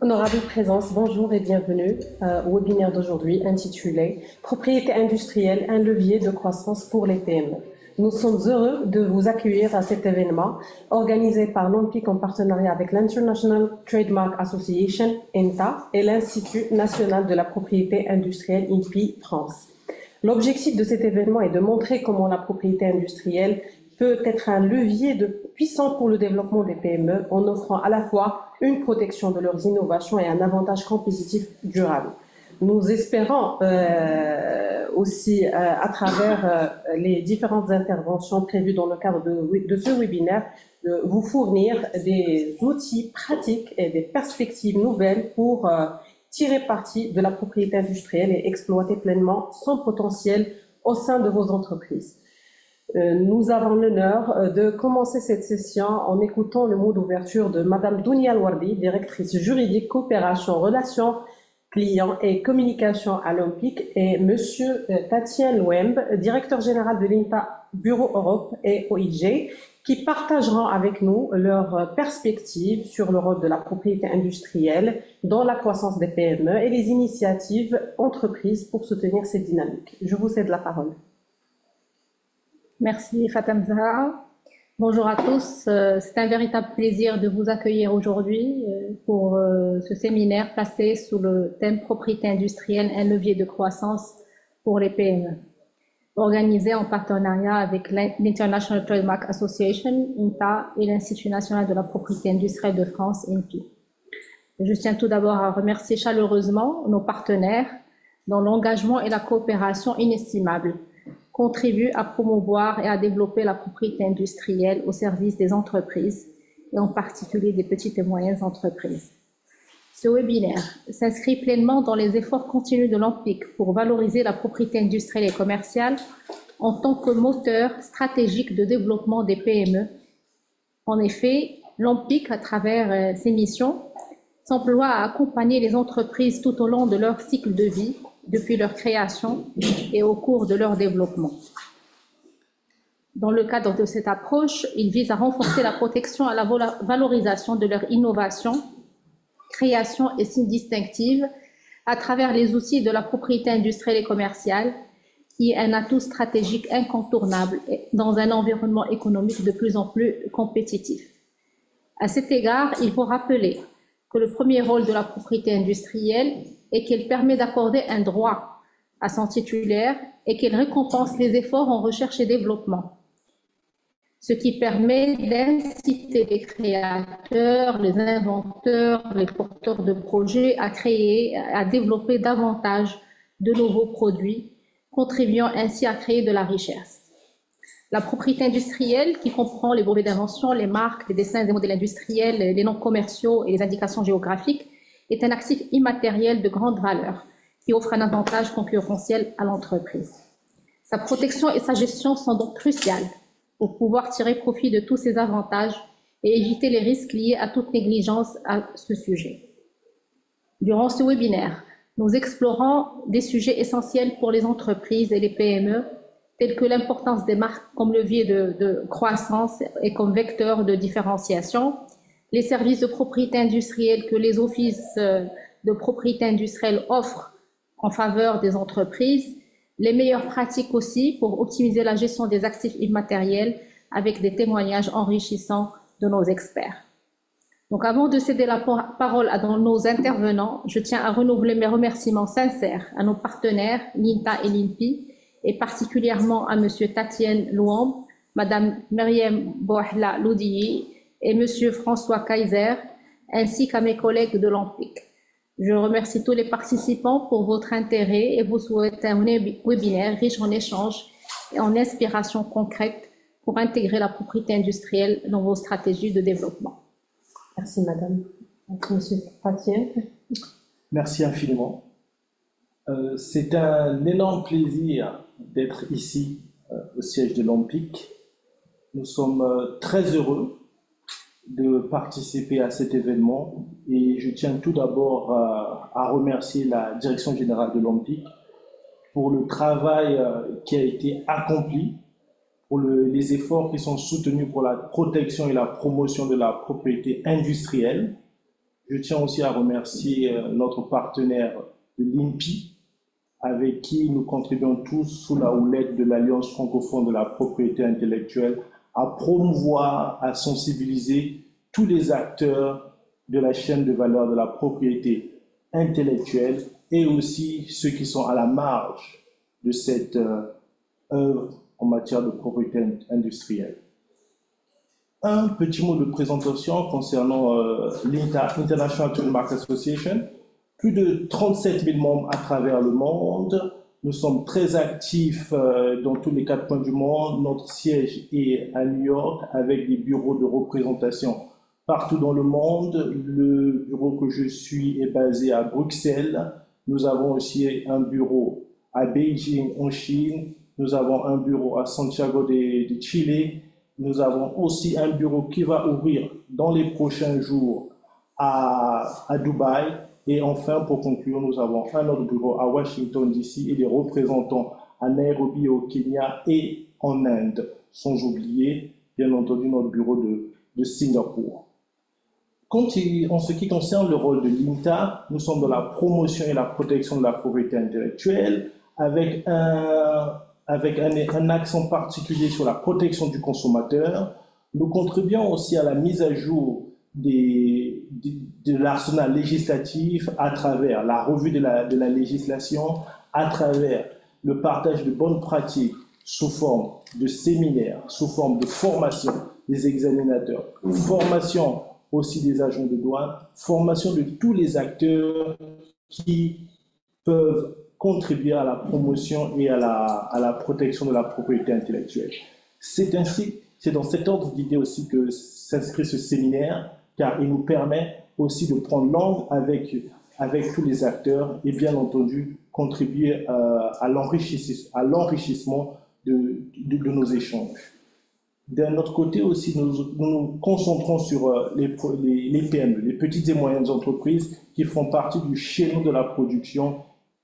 Honorable présence, bonjour et bienvenue au webinaire d'aujourd'hui intitulé Propriété industrielle, un levier de croissance pour les PME. Nous sommes heureux de vous accueillir à cet événement organisé par l'OMPIC en partenariat avec l'International Trademark Association, INTA, et l'Institut national de la propriété industrielle, INPI, France. L'objectif de cet événement est de montrer comment la propriété industrielle peut être un levier puissant pour le développement des PME en offrant à la fois une protection de leurs innovations et un avantage compétitif durable. Nous espérons aussi, à travers les différentes interventions prévues dans le cadre de ce webinaire, de vous fournir des outils pratiques et des perspectives nouvelles pour tirer parti de la propriété industrielle et exploiter pleinement son potentiel au sein de vos entreprises. Nous avons l'honneur de commencer cette session en écoutant le mot d'ouverture de Madame Dounia Alwardi, directrice juridique, coopération, relations clients et communication à l'OMPIC, et Monsieur Tatien Louemb, directeur général de l'INTA Bureau Europe et OIG, qui partageront avec nous leurs perspectives sur le rôle de la propriété industrielle dans la croissance des PME et les initiatives entreprises pour soutenir cette dynamique. Je vous cède la parole. Merci Fatem Zahra. Bonjour à tous. C'est un véritable plaisir de vous accueillir aujourd'hui pour ce séminaire placé sous le thème Propriété industrielle, un levier de croissance pour les PME, organisé en partenariat avec l'International Trademark Association, INTA, et l'Institut national de la propriété industrielle de France, INPI. Je tiens tout d'abord à remercier chaleureusement nos partenaires dont l'engagement et la coopération inestimables contribuent à promouvoir et à développer la propriété industrielle au service des entreprises, et en particulier des petites et moyennes entreprises. Ce webinaire s'inscrit pleinement dans les efforts continus de l'OMPIC pour valoriser la propriété industrielle et commerciale en tant que moteur stratégique de développement des PME. En effet, l'OMPIC, à travers ses missions, s'emploie à accompagner les entreprises tout au long de leur cycle de vie, depuis leur création et au cours de leur développement. Dans le cadre de cette approche, il vise à renforcer la protection à la valorisation de leur innovation, création et signes distinctifs à travers les outils de la propriété industrielle et commerciale, qui est un atout stratégique incontournable dans un environnement économique de plus en plus compétitif. À cet égard, il faut rappeler que le premier rôle de la propriété industrielle est qu'elle permet d'accorder un droit à son titulaire et qu'elle récompense les efforts en recherche et développement, ce qui permet d'inciter les créateurs, les inventeurs, les porteurs de projets à créer, à développer davantage de nouveaux produits, contribuant ainsi à créer de la richesse. La propriété industrielle, qui comprend les brevets d'invention, les marques, les dessins et modèles industriels, les noms commerciaux et les indications géographiques, est un actif immatériel de grande valeur qui offre un avantage concurrentiel à l'entreprise. Sa protection et sa gestion sont donc cruciales pour pouvoir tirer profit de tous ces avantages et éviter les risques liés à toute négligence à ce sujet. Durant ce webinaire, nous explorons des sujets essentiels pour les entreprises et les PME, tels que l'importance des marques comme levier de croissance et comme vecteur de différenciation, les services de propriété industrielle que les offices de propriété industrielle offrent en faveur des entreprises, les meilleures pratiques aussi pour optimiser la gestion des actifs immatériels avec des témoignages enrichissants de nos experts. Donc avant de céder la parole à nos intervenants, je tiens à renouveler mes remerciements sincères à nos partenaires, l'INTA et l'INPI, et particulièrement à M. Tatien Louemb, Mme Myriam Bouahla Loudiyi et M. François Kaiser, ainsi qu'à mes collègues de l'OMPIC. Je remercie tous les participants pour votre intérêt et vous souhaite un webinaire riche en échanges et en inspiration concrète pour intégrer la propriété industrielle dans vos stratégies de développement. Merci Madame. Monsieur Tatien. Merci infiniment. C'est un énorme plaisir d'être ici au siège de l'OMPIC. Nous sommes très heureux de participer à cet événement et je tiens tout d'abord à remercier la direction générale de l'OMPIC pour le travail qui a été accompli, pour les efforts qui sont soutenus pour la protection et la promotion de la propriété industrielle Je tiens aussi à remercier notre partenaire de l'INPI, avec qui nous contribuons tous sous la houlette de l'Alliance francophone de la propriété intellectuelle à promouvoir, à sensibiliser tous les acteurs de la chaîne de valeur de la propriété intellectuelle et aussi ceux qui sont à la marge de cette œuvre en matière de propriété industrielle. Un petit mot de présentation concernant l'INTA, International Trademark Association. Plus de 37 000 membres à travers le monde. Nous sommes très actifs dans tous les 4 coins du monde. Notre siège est à New York avec des bureaux de représentation partout dans le monde. Le bureau que je suis est basé à Bruxelles. Nous avons aussi un bureau à Beijing en Chine. Nous avons un bureau à Santiago de Chile. Nous avons aussi un bureau qui va ouvrir dans les prochains jours à Dubaï. Et enfin, pour conclure, nous avons un autre bureau à Washington, D.C. et des représentants à Nairobi au Kenya et en Inde, sans oublier, bien entendu, notre bureau de Singapour. En ce qui concerne le rôle de l'INTA, nous sommes dans la promotion et la protection de la propriété intellectuelle avec un accent particulier sur la protection du consommateur. Nous contribuons aussi à la mise à jour de l'arsenal législatif à travers la revue de la législation, à travers le partage de bonnes pratiques sous forme de séminaires, sous forme de formation des examinateurs, formation aussi des agents de douane, formation de tous les acteurs qui peuvent contribuer à la promotion et à la protection de la propriété intellectuelle. C'est dans cet ordre d'idée aussi que s'inscrit ce séminaire, car il nous permet aussi de prendre langue avec tous les acteurs et bien entendu contribuer à l'enrichissement de nos échanges. D'un autre côté aussi, nous nous concentrons sur les PME, les petites et moyennes entreprises qui font partie du chaînon de la production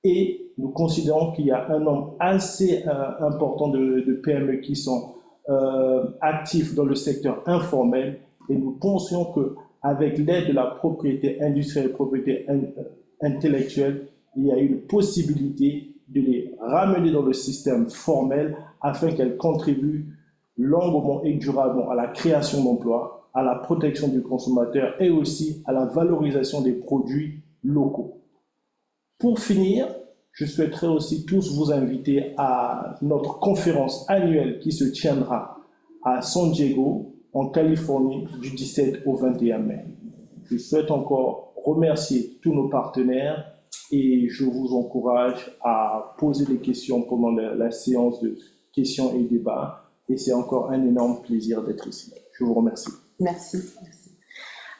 et nous considérons qu'il y a un nombre assez important de PME qui sont actifs dans le secteur informel et nous pensions qu'avec l'aide de la propriété industrielle et propriété intellectuelle, il y a une possibilité de les ramener dans le système formel afin qu'elles contribuent longuement et durablement à la création d'emplois, à la protection du consommateur et aussi à la valorisation des produits locaux. Pour finir, je souhaiterais aussi tous vous inviter à notre conférence annuelle qui se tiendra à San Diego, en Californie, du 17 au 21 mai. Je souhaite encore remercier tous nos partenaires et je vous encourage à poser des questions pendant la séance de questions et débats. Et c'est encore un énorme plaisir d'être ici. Je vous remercie. Merci.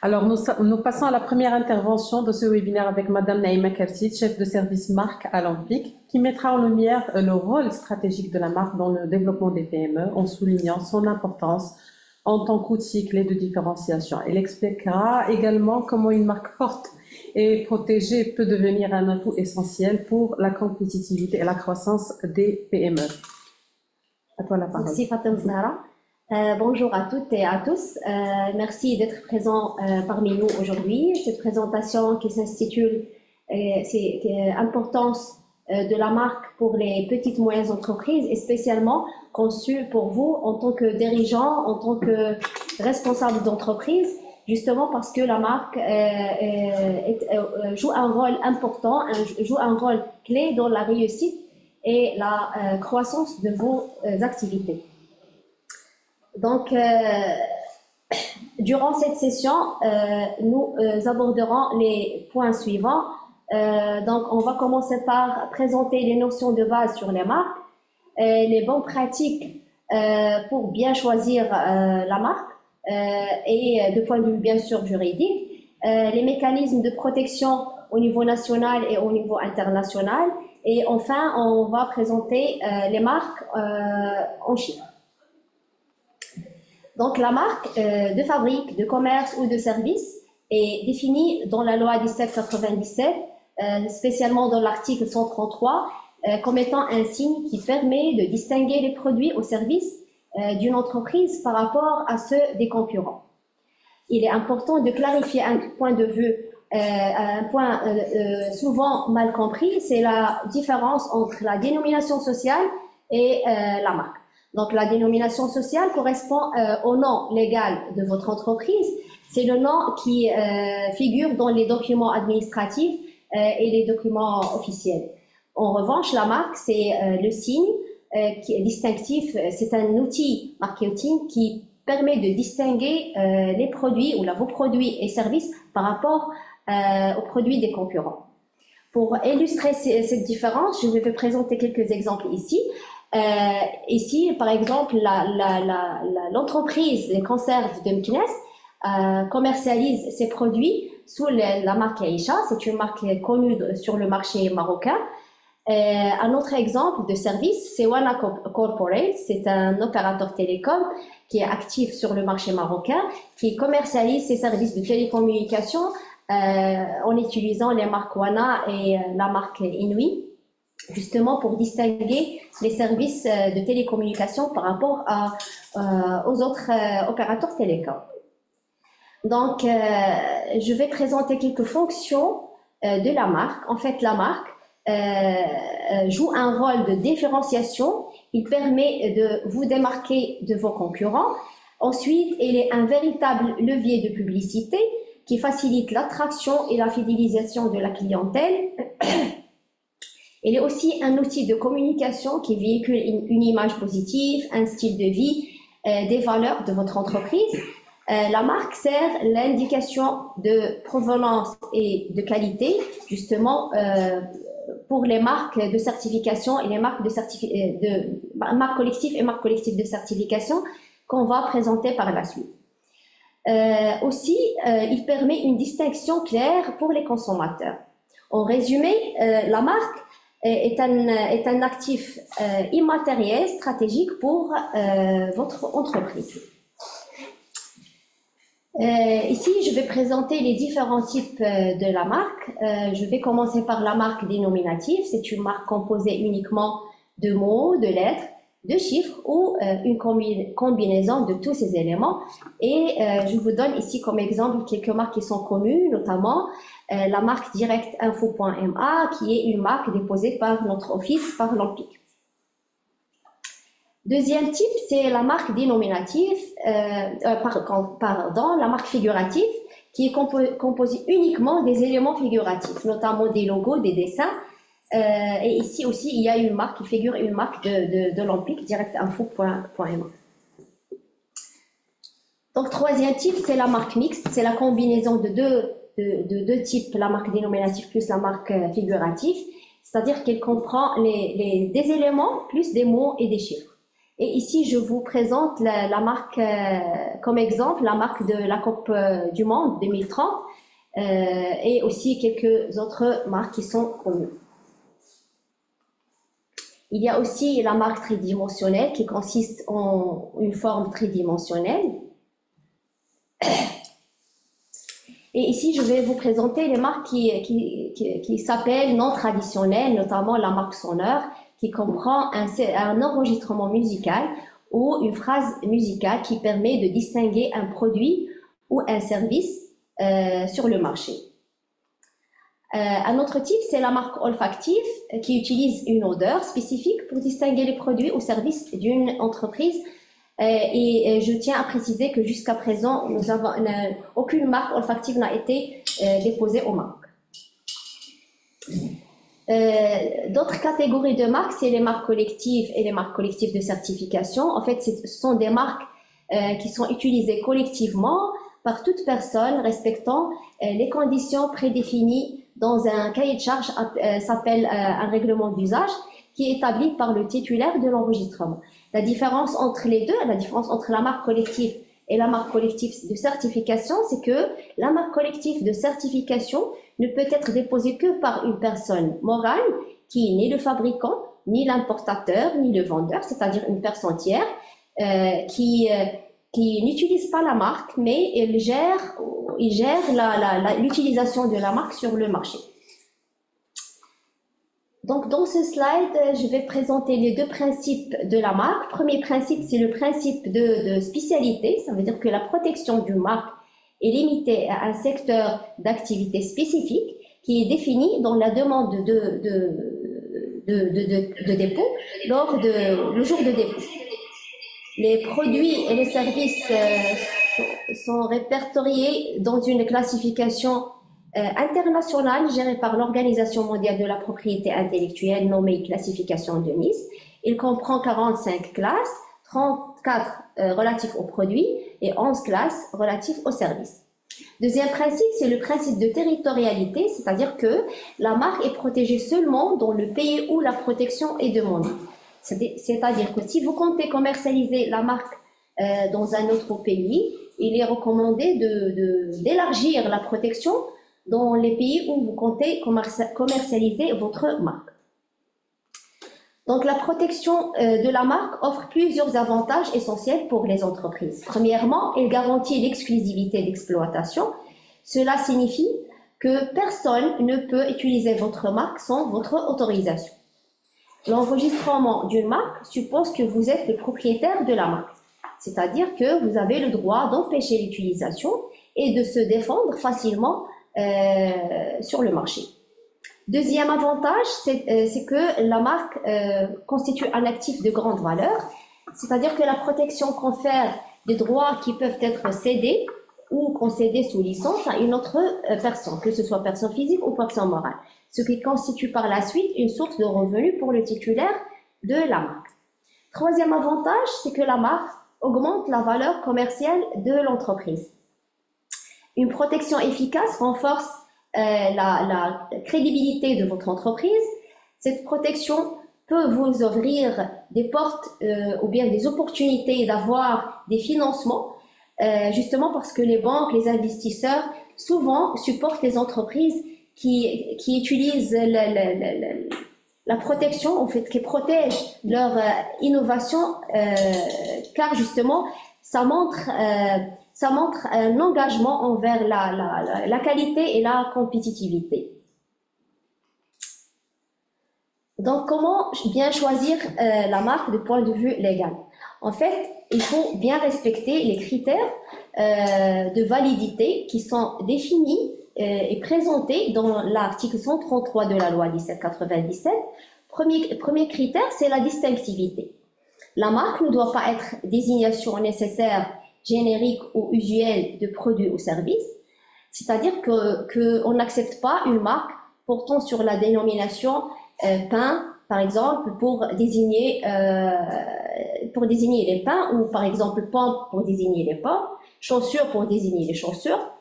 Alors, nous passons à la première intervention de ce webinaire avec Madame Naïma Kersit, chef de service marque à l'Olympique, qui mettra en lumière le rôle stratégique de la marque dans le développement des PME en soulignant son importance en tant qu'outil clé de différenciation. Elle expliquera également comment une marque forte et protégée peut devenir un atout essentiel pour la compétitivité et la croissance des PME. À toi la parole. Merci Fatem Zahra. Bonjour à toutes et à tous. Merci d'être présents parmi nous aujourd'hui. Cette présentation qui s'intitule Importance de la marque pour les petites et moyennes entreprises est spécialement conçue pour vous en tant que dirigeant, en tant que responsable d'entreprise, justement parce que la marque joue un rôle important, joue un rôle clé dans la réussite et la croissance de vos activités. Donc, durant cette session, nous aborderons les points suivants. Donc, on va commencer par présenter les notions de base sur les marques, les bonnes pratiques pour bien choisir la marque et de point de vue bien sûr juridique, les mécanismes de protection au niveau national et au niveau international. Et enfin, on va présenter les marques en chiffres. Donc, la marque de fabrique, de commerce ou de service est définie dans la loi 1797, spécialement dans l'article 133, comme étant un signe qui permet de distinguer les produits ou services d'une entreprise par rapport à ceux des concurrents. Il est important de clarifier un point de vue un point souvent mal compris, c'est la différence entre la dénomination sociale et la marque. Donc, la dénomination sociale correspond au nom légal de votre entreprise. C'est le nom qui figure dans les documents administratifs et les documents officiels. En revanche, la marque, c'est le signe qui est distinctif. C'est un outil marketing qui permet de distinguer les produits ou vos produits et services par rapport aux produits des concurrents. Pour illustrer cette différence, je vais vous présenter quelques exemples ici. Ici, par exemple, l'entreprise des conserves de Meknès commercialise ses produits sous la marque Aïcha. C'est une marque connue sur le marché marocain. Un autre exemple de service, c'est Wana Corporate. C'est un opérateur télécom qui est actif sur le marché marocain, qui commercialise ses services de télécommunication en utilisant les marques Wana et la marque Inouï, justement pour distinguer les services de télécommunication par rapport aux autres opérateurs télécoms. Donc, je vais présenter quelques fonctions de la marque. En fait, la marque joue un rôle de différenciation. Il permet de vous démarquer de vos concurrents. Ensuite, elle est un véritable levier de publicité qui facilite l'attraction et la fidélisation de la clientèle. Elle est aussi un outil de communication qui véhicule une image positive, un style de vie, des valeurs de votre entreprise. La marque sert l'indication de provenance et de qualité, justement, pour les marques de certification et les marques marques collectives et marques collectives de certification qu'on va présenter par la suite. Aussi, il permet une distinction claire pour les consommateurs. En résumé, la marque est un actif immatériel stratégique pour votre entreprise. Ici, je vais présenter les différents types de la marque. Je vais commencer par la marque dénominative. C'est une marque composée uniquement de mots, de lettres, de chiffres ou une combinaison de tous ces éléments. Et je vous donne ici comme exemple quelques marques qui sont connues, notamment la marque directinfo.ma, qui est une marque déposée par notre office par l'Olympique. Deuxième type, c'est la marque dénominative, la marque figurative, qui est composée uniquement des éléments figuratifs, notamment des logos, des dessins. Et ici aussi, il y a une marque qui figure, une marque de l'Olympique, directinfo.ma. Donc, troisième type, c'est la marque mixte. C'est la combinaison de deux types, la marque dénominative plus la marque figurative. C'est-à-dire qu'elle comprend des éléments plus des mots et des chiffres. Et ici, je vous présente la marque comme exemple, la marque de la Coupe du Monde 2030 et aussi quelques autres marques qui sont connues. Il y a aussi la marque tridimensionnelle qui consiste en une forme tridimensionnelle. Et ici, je vais vous présenter les marques qui s'appellent non traditionnelles, notamment la marque Sonore, qui comprend un enregistrement musical ou une phrase musicale qui permet de distinguer un produit ou un service sur le marché. Un autre type, c'est la marque olfactive qui utilise une odeur spécifique pour distinguer les produits ou services d'une entreprise. Et je tiens à préciser que jusqu'à présent, aucune marque olfactive n'a été déposée aux marques. D'autres catégories de marques, c'est les marques collectives et les marques collectives de certification. En fait, ce sont des marques qui sont utilisées collectivement par toute personne respectant les conditions prédéfinies dans un cahier de charge, s'appelle un règlement d'usage, qui est établi par le titulaire de l'enregistrement. La différence entre les deux, la différence entre la marque collective et la marque collective de certification, c'est que la marque collective de certification ne peut être déposée que par une personne morale qui est ni le fabricant, ni l'importateur, ni le vendeur, c'est-à-dire une personne tiers qui n'utilise pas la marque, mais il gère l'utilisation de la marque sur le marché. Donc, dans ce slide, je vais présenter les deux principes de la marque. Premier principe, c'est le principe de spécialité. Ça veut dire que la protection d'une marque est limitée à un secteur d'activité spécifique qui est défini dans la demande de dépôt le jour de dépôt. Les produits et les services sont répertoriés dans une classification internationale gérée par l'Organisation mondiale de la propriété intellectuelle nommée Classification de Nice. Il comprend 45 classes, 34 relatifs aux produits et 11 classes relatives aux services. Deuxième principe, c'est le principe de territorialité, c'est-à-dire que la marque est protégée seulement dans le pays où la protection est demandée. C'est-à-dire que si vous comptez commercialiser la marque dans un autre pays, il est recommandé d'élargir la protection dans les pays où vous comptez commercialiser votre marque. Donc, la protection de la marque offre plusieurs avantages essentiels pour les entreprises. Premièrement, elle garantit l'exclusivité d'exploitation. Cela signifie que personne ne peut utiliser votre marque sans votre autorisation. L'enregistrement d'une marque suppose que vous êtes le propriétaire de la marque, c'est-à-dire que vous avez le droit d'empêcher l'utilisation et de se défendre facilement sur le marché. Deuxième avantage, c'est que la marque constitue un actif de grande valeur, c'est-à-dire que la protection confère des droits qui peuvent être cédés ou concédés sous licence à une autre personne, que ce soit personne physique ou personne morale, ce qui constitue par la suite une source de revenus pour le titulaire de la marque. Troisième avantage, c'est que la marque augmente la valeur commerciale de l'entreprise. Une protection efficace renforce la crédibilité de votre entreprise. Cette protection peut vous ouvrir des portes ou bien des opportunités d'avoir des financements, justement parce que les banques, les investisseurs, souvent supportent les entreprises qui utilisent la protection, en fait, qui protègent leur innovation, car justement, ça montre un engagement envers la qualité et la compétitivité. Donc, comment bien choisir la marque du point de vue légal? En fait, il faut bien respecter les critères de validité qui sont définis et présentés dans l'article 133 de la loi 1797. Premier critère, c'est la distinctivité. La marque ne doit pas être désignation nécessaire, générique ou usuelle de produits ou services, c'est-à-dire qu'on n'accepte pas une marque portant sur la dénomination pain, par exemple, pour désigner les pains, ou par exemple pomme pour désigner les pommes, chaussures pour désigner les chaussures.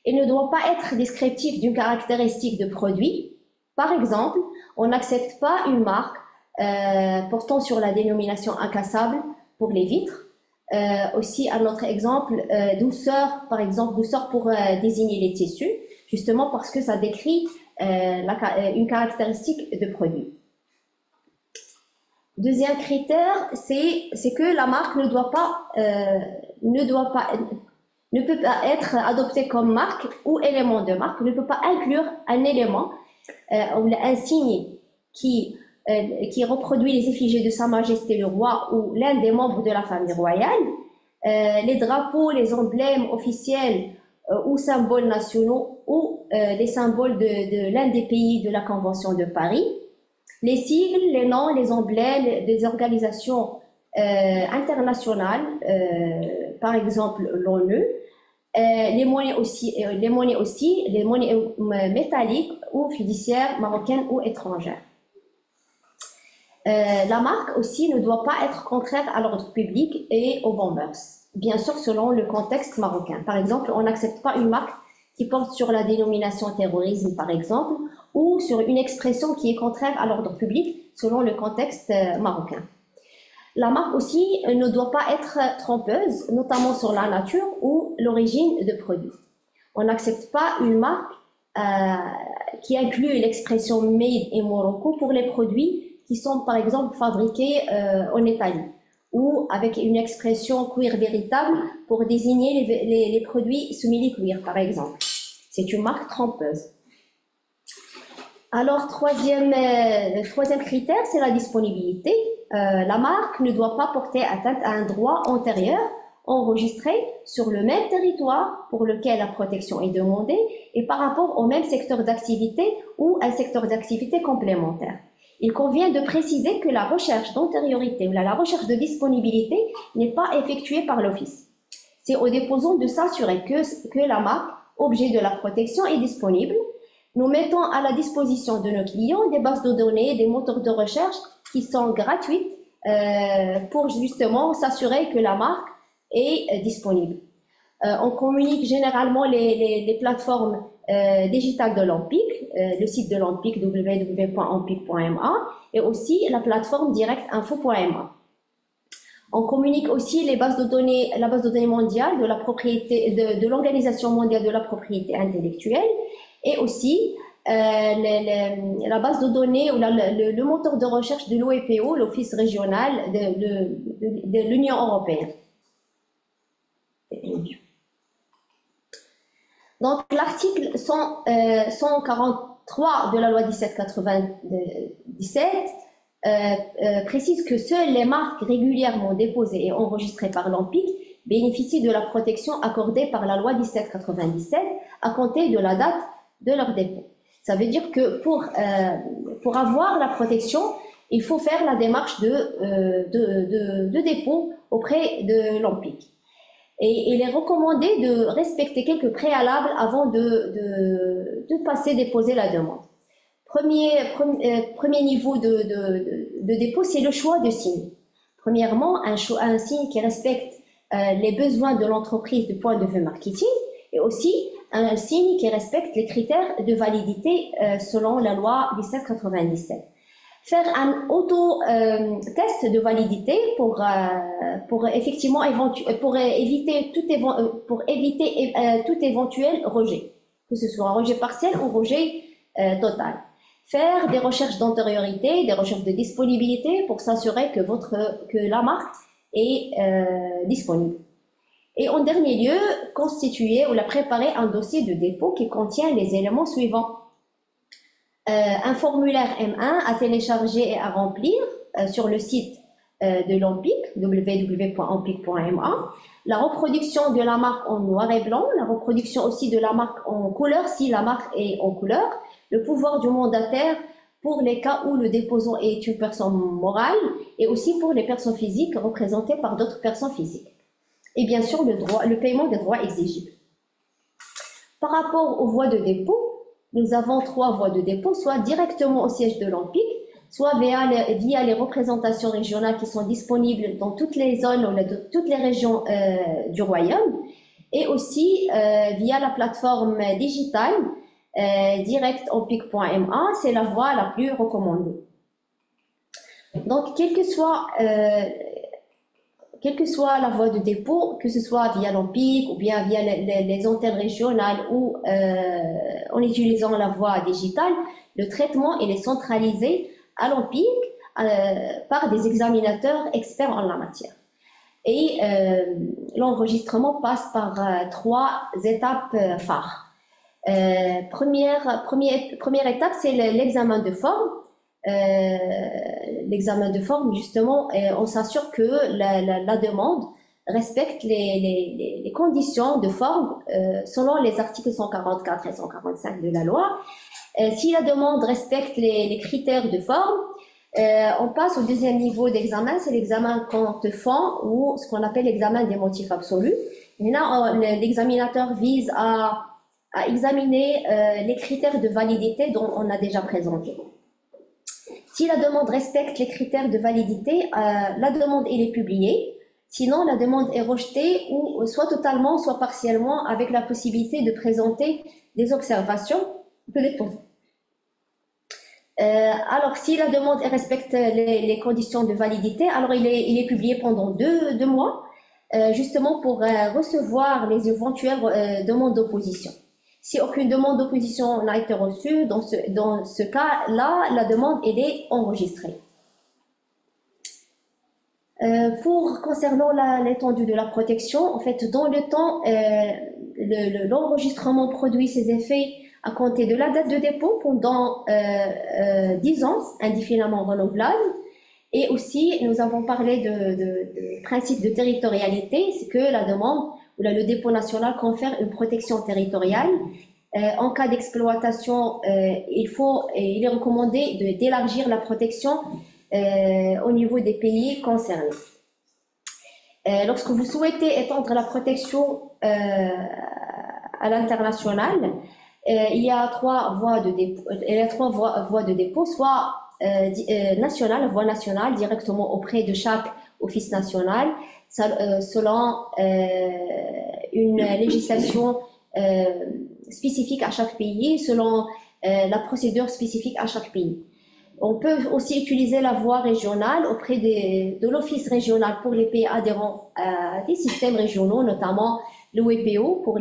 Il ne doit pas être descriptif d'une caractéristique de produit. Par exemple, on n'accepte pas une marque portant sur la dénomination incassable pour les vitres. Aussi, un autre exemple, douceur, par exemple, douceur pour désigner les tissus, justement parce que ça décrit une caractéristique de produit. Deuxième critère, c'est que la marque ne peut pas être adoptée comme marque ou élément de marque, ne peut pas inclure un élément ou un signe qui reproduit les effigies de Sa Majesté le Roi ou l'un des membres de la famille royale, les drapeaux, les emblèmes officiels ou symboles nationaux ou les symboles de l'un des pays de la Convention de Paris, les sigles, les noms, les emblèmes des organisations internationales, par exemple l'ONU, les monnaies aussi, les monnaies métalliques ou fiduciaires marocaines ou étrangères. La marque aussi ne doit pas être contraire à l'ordre public et aux bonnes mœurs, bien sûr selon le contexte marocain. Par exemple, on n'accepte pas une marque qui porte sur la dénomination terrorisme, par exemple, ou sur une expression qui est contraire à l'ordre public selon le contexte marocain. La marque aussi ne doit pas être trompeuse, notamment sur la nature ou l'origine de produits. On n'accepte pas une marque qui inclut l'expression Made in Morocco pour les produits qui sont par exemple fabriqués en Italie, ou avec une expression cuir véritable pour désigner les produits simili-cuir par exemple. C'est une marque trompeuse. Alors, troisième critère, c'est la disponibilité. La marque ne doit pas porter atteinte à un droit antérieur enregistrés sur le même territoire pour lequel la protection est demandée et par rapport au même secteur d'activité ou un secteur d'activité complémentaire. Il convient de préciser que la recherche d'antériorité ou la recherche de disponibilité n'est pas effectuée par l'Office. C'est au déposant de s'assurer que la marque, objet de la protection, est disponible. Nous mettons à la disposition de nos clients des bases de données, des moteurs de recherche qui sont gratuites pour justement s'assurer que la marque est disponible. On communique généralement les plateformes digitales de l'Ampic, le site de l'Ampic www.ampic.ma et aussi la plateforme directinfo.ma. On communique aussi la base de données mondiale de la propriété de l'Organisation mondiale de la propriété intellectuelle et aussi la base de données ou le moteur de recherche de l'OEPO, l'Office régional de l'Union européenne. Donc, l'article 143 de la loi 1797 précise que seules les marques régulièrement déposées et enregistrées par l'Ampic bénéficient de la protection accordée par la loi 1797 à compter de la date de leur dépôt. Ça veut dire que pour avoir la protection, il faut faire la démarche de dépôt auprès de l'Ampic. Et il est recommandé de respecter quelques préalables avant de déposer la demande. Premier niveau de dépôt, c'est le choix de signe. Premièrement, un signe qui respecte les besoins de l'entreprise du point de vue marketing et aussi un signe qui respecte les critères de validité selon la loi 1797. Faire un auto-test de validité pour effectivement éviter tout éventuel rejet, que ce soit un rejet partiel ou rejet total. Faire des recherches d'antériorité, des recherches de disponibilité pour s'assurer que la marque est disponible. Et en dernier lieu, constituer ou préparer un dossier de dépôt qui contient les éléments suivants. Un formulaire M1 à télécharger et à remplir sur le site de l'Ampic, www.ampic.ma, la reproduction de la marque en noir et blanc, la reproduction aussi de la marque en couleur si la marque est en couleur, le pouvoir du mandataire pour les cas où le déposant est une personne morale et aussi pour les personnes physiques représentées par d'autres personnes physiques. Et bien sûr, le paiement des droits exigibles. Par rapport aux voies de dépôt, nous avons 3 voies de dépôt, soit directement au siège de l'Ampic, soit via les représentations régionales qui sont disponibles dans toutes les zones ou toutes les régions du Royaume, et aussi via la plateforme digitale directampic.ma, c'est la voie la plus recommandée. Donc, quelle que soit la voie de dépôt, que ce soit via l'Ampic ou bien via les antennes régionales ou en utilisant la voie digitale, le traitement il est centralisé à l'Ampic par des examinateurs experts en la matière. Et l'enregistrement passe par 3 étapes phares. Première étape, c'est l'examen de forme. L'examen de forme, justement, on s'assure que la demande respecte les conditions de forme selon les articles 144 et 145 de la loi. Si la demande respecte les critères de forme, on passe au deuxième niveau d'examen, c'est l'examen compte fond ou ce qu'on appelle l'examen des motifs absolus. Et là, l'examinateur vise à examiner les critères de validité dont on a déjà présenté. Si la demande respecte les critères de validité, la demande elle est publiée. Sinon, la demande est rejetée ou soit totalement, soit partiellement, avec la possibilité de présenter des observations de déposant. Alors, si la demande respecte les conditions de validité, alors il est publié pendant deux mois, justement pour recevoir les éventuelles demandes d'opposition. Si aucune demande d'opposition n'a été reçue, dans ce cas-là, la demande elle est enregistrée. Concernant l'étendue de la protection, en fait, dans le temps, l'enregistrement produit ses effets à compter de la date de dépôt pendant 10 ans, indéfiniment renouvelable. Et aussi, nous avons parlé de principe de territorialité, c'est que la demande ou le dépôt national confère une protection territoriale. En cas d'exploitation, il est recommandé d'élargir la protection au niveau des pays concernés. Lorsque vous souhaitez étendre la protection à l'international, il y a trois voies de dépôt, soit voie nationale directement auprès de chaque office national, selon une législation spécifique à chaque pays, selon la procédure spécifique à chaque pays. On peut aussi utiliser la voie régionale auprès de l'Office régional pour les pays adhérents à des systèmes régionaux, notamment l'OEPO pour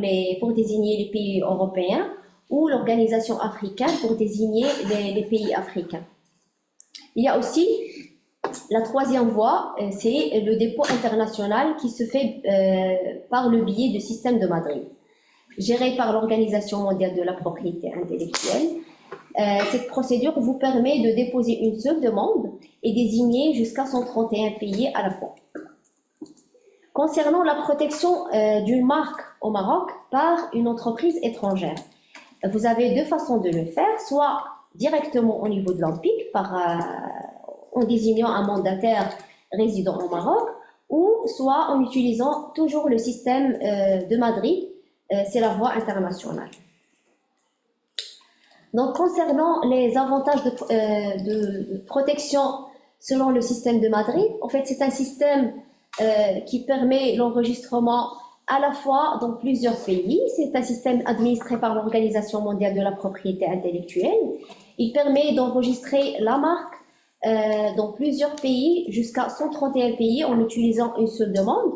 désigner les pays européens ou l'Organisation africaine pour désigner les pays africains. Il y a aussi la troisième voie, c'est le dépôt international qui se fait par le biais du système de Madrid, géré par l'Organisation mondiale de la propriété intellectuelle. Cette procédure vous permet de déposer une seule demande et désigner jusqu'à 131 pays à la fois. Concernant la protection d'une marque au Maroc par une entreprise étrangère, vous avez deux façons de le faire, soit directement au niveau de l'OMPIC en désignant un mandataire résident au Maroc, ou soit en utilisant toujours le système de Madrid, c'est la voie internationale. Donc, concernant les avantages de protection selon le système de Madrid, en fait, c'est un système qui permet l'enregistrement à la fois dans plusieurs pays. C'est un système administré par l'Organisation mondiale de la propriété intellectuelle. Il permet d'enregistrer la marque dans plusieurs pays, jusqu'à 131 pays, en utilisant une seule demande,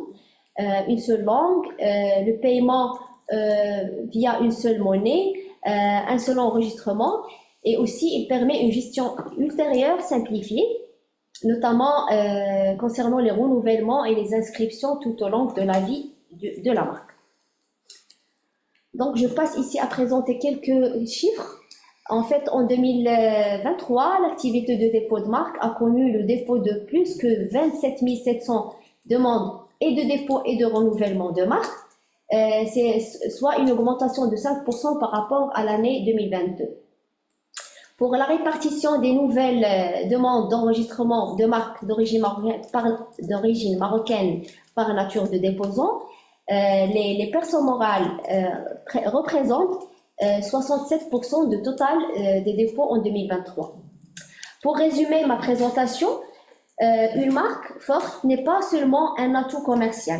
une seule langue, le paiement via une seule monnaie, un seul enregistrement, et aussi il permet une gestion ultérieure simplifiée, notamment concernant les renouvellements et les inscriptions tout au long de la vie de la marque. Donc je passe ici à présenter quelques chiffres. En fait, en 2023, l'activité de dépôt de marque a connu le dépôt de plus que 27 700 demandes et de dépôt et de renouvellement de marque. C'est soit une augmentation de 5% par rapport à l'année 2022. Pour la répartition des nouvelles demandes d'enregistrement de marques d'origine marocaine par nature de déposant, les personnes morales représentent 67% du total des dépôts en 2023. Pour résumer ma présentation, une marque forte n'est pas seulement un atout commercial.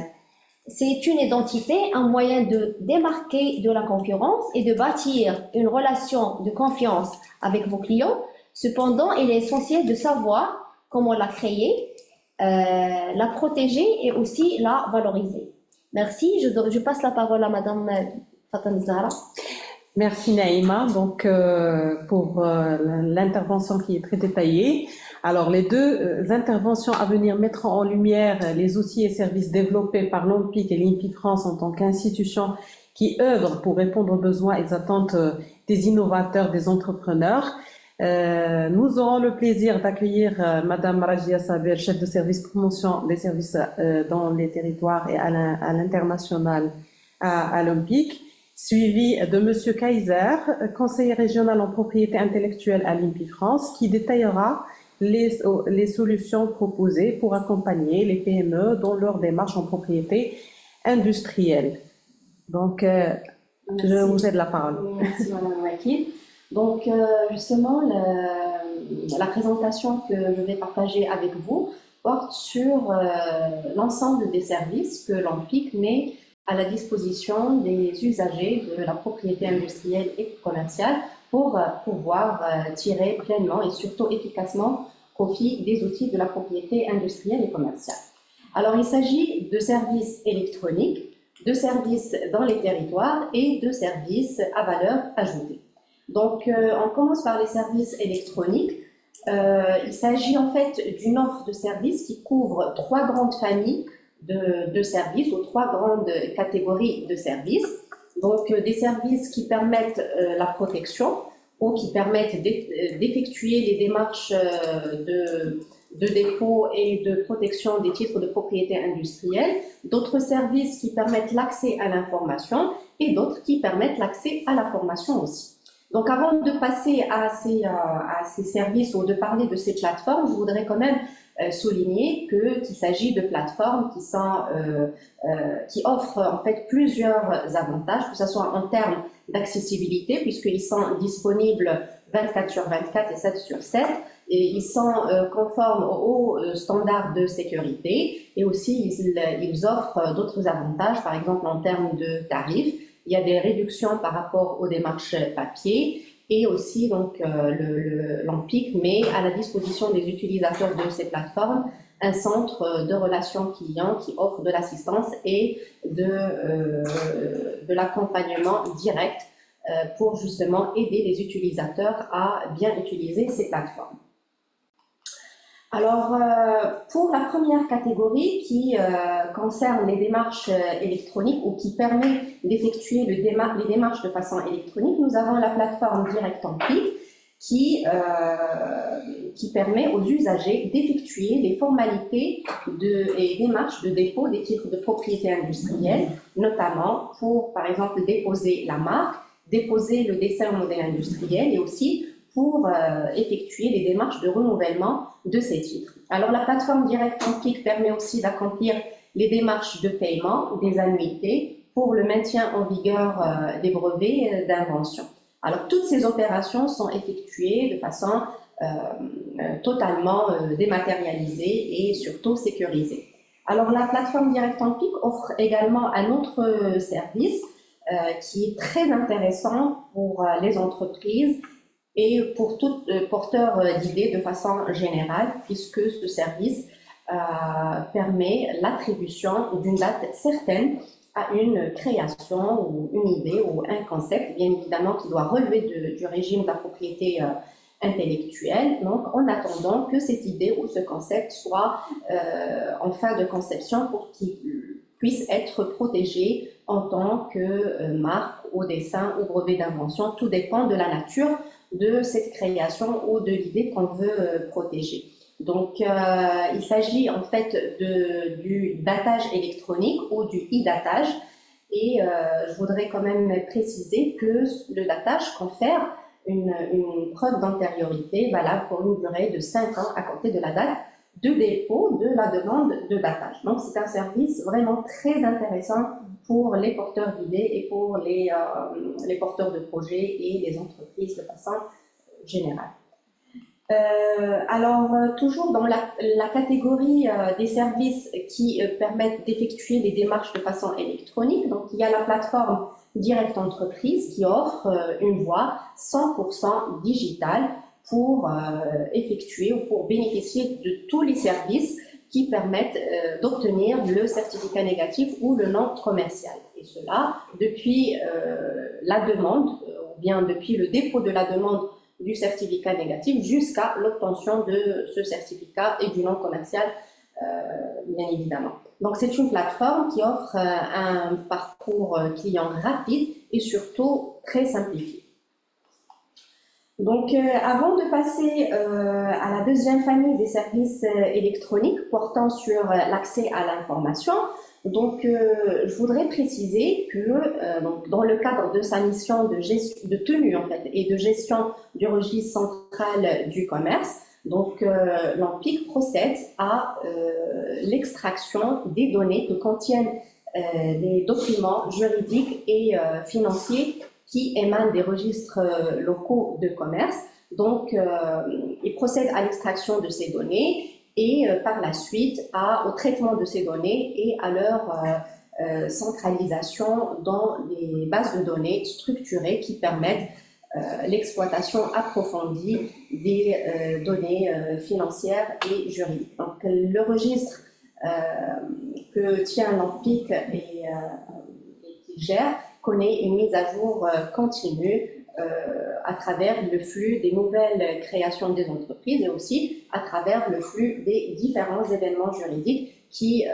C'est une identité, un moyen de démarquer de la concurrence et de bâtir une relation de confiance avec vos clients. Cependant, il est essentiel de savoir comment la créer, la protéger et aussi la valoriser. Merci. Je passe la parole à Madame Fatem Zahra. Merci Naïma donc, pour l'intervention qui est très détaillée. Alors, les deux interventions à venir mettront en lumière les outils et services développés par l'OMPIC et l'INPI France en tant qu'institution qui œuvrent pour répondre aux besoins et aux attentes des innovateurs, des entrepreneurs. Nous aurons le plaisir d'accueillir Madame Rajia Saber, chef de service promotion des services dans les territoires et à l'international à l'OMPIC, suivi de Monsieur Kaiser, conseiller régional en propriété intellectuelle à l'INPI France, qui détaillera les solutions proposées pour accompagner les PME dans leur démarche en propriété industrielle. Donc, je vous cède la parole. Merci Madame Wakil. Donc, justement, la présentation que je vais partager avec vous porte sur l'ensemble des services que l'OMPIC met à la disposition des usagers de la propriété industrielle et commerciale pour pouvoir tirer pleinement et surtout efficacement profit des outils de la propriété industrielle et commerciale. Alors, il s'agit de services électroniques, de services dans les territoires et de services à valeur ajoutée. Donc, on commence par les services électroniques. Il s'agit en fait d'une offre de services qui couvre trois grandes familles de services ou trois grandes catégories de services. Donc, des services qui permettent la protection ou qui permettent d'effectuer les démarches de dépôt et de protection des titres de propriété industrielle, d'autres services qui permettent l'accès à l'information et d'autres qui permettent l'accès à la formation aussi. Donc avant de passer à ces services ou de parler de ces plateformes, je voudrais quand même souligner qu'il s'agit de plateformes qui offrent en fait plusieurs avantages, que ce soit en termes d'accessibilité, puisqu'ils sont disponibles 24 sur 24 et 7 sur 7, et ils sont conformes aux standards de sécurité, et aussi ils offrent d'autres avantages, par exemple en termes de tarifs. Il y a des réductions par rapport aux démarches papier, et aussi donc l'ANPIC met à la disposition des utilisateurs de ces plateformes un centre de relations clients qui offre de l'assistance et de l'accompagnement direct pour justement aider les utilisateurs à bien utiliser ces plateformes. Alors, pour la première catégorie qui concerne les démarches électroniques ou qui permet d'effectuer les démarches de façon électronique, nous avons la plateforme Direct ANPIC qui permet aux usagers d'effectuer les formalités et démarches de dépôt des titres de propriété industrielle, notamment pour, par exemple, déposer la marque, déposer le dessin au modèle industriel et aussi pour effectuer les démarches de renouvellement de ces titres. Alors, la plateforme Direct ANPIC permet aussi d'accomplir les démarches de paiement des annuités pour le maintien en vigueur des brevets d'invention. Alors, toutes ces opérations sont effectuées de façon totalement dématérialisée et surtout sécurisée. Alors, la plateforme Direct ANPIC offre également un autre service qui est très intéressant pour les entreprises et pour tout porteur d'idées de façon générale, puisque ce service permet l'attribution d'une date certaine à une création ou une idée ou un concept, bien évidemment, qui doit relever du régime de la propriété intellectuelle, donc en attendant que cette idée ou ce concept soit en fin de conception pour qu'il puisse être protégé en tant que marque ou dessin ou brevet d'invention. Tout dépend de la nature de cette création ou de l'idée qu'on veut protéger. Donc, il s'agit en fait du datage électronique ou du e-datage. Et je voudrais quand même préciser que le datage confère une preuve d'antériorité valable pour une durée de 5 ans à compter de la date de dépôt de la demande de datage. Donc, c'est un service vraiment très intéressant pour les porteurs d'idées et pour les porteurs de projets et les entreprises de façon générale. Alors, toujours dans la catégorie des services qui permettent d'effectuer les démarches de façon électronique, donc il y a la plateforme Direct Entreprise qui offre une voie 100% digitale pour effectuer ou pour bénéficier de tous les services qui permettent d'obtenir le certificat négatif ou le nom commercial. Et cela depuis la demande, ou bien depuis le dépôt de la demande du certificat négatif jusqu'à l'obtention de ce certificat et du nom commercial, bien évidemment. Donc, c'est une plateforme qui offre un parcours client rapide et surtout très simplifié. Donc, avant de passer à la deuxième famille des services électroniques portant sur l'accès à l'information, donc, je voudrais préciser que donc, dans le cadre de sa mission de tenue en fait, et de gestion du registre central du commerce, donc l'ANPIC procède à l'extraction des données que contiennent les documents juridiques et financiers qui émanent des registres locaux de commerce. Donc, il procède à l'extraction de ces données et par la suite au traitement de ces données et à leur centralisation dans les bases de données structurées qui permettent l'exploitation approfondie des données financières et juridiques. Donc, le registre que tient l'ANPIC et qui gère connaît une mise à jour continue à travers le flux des nouvelles créations des entreprises et aussi à travers le flux des différents événements juridiques qui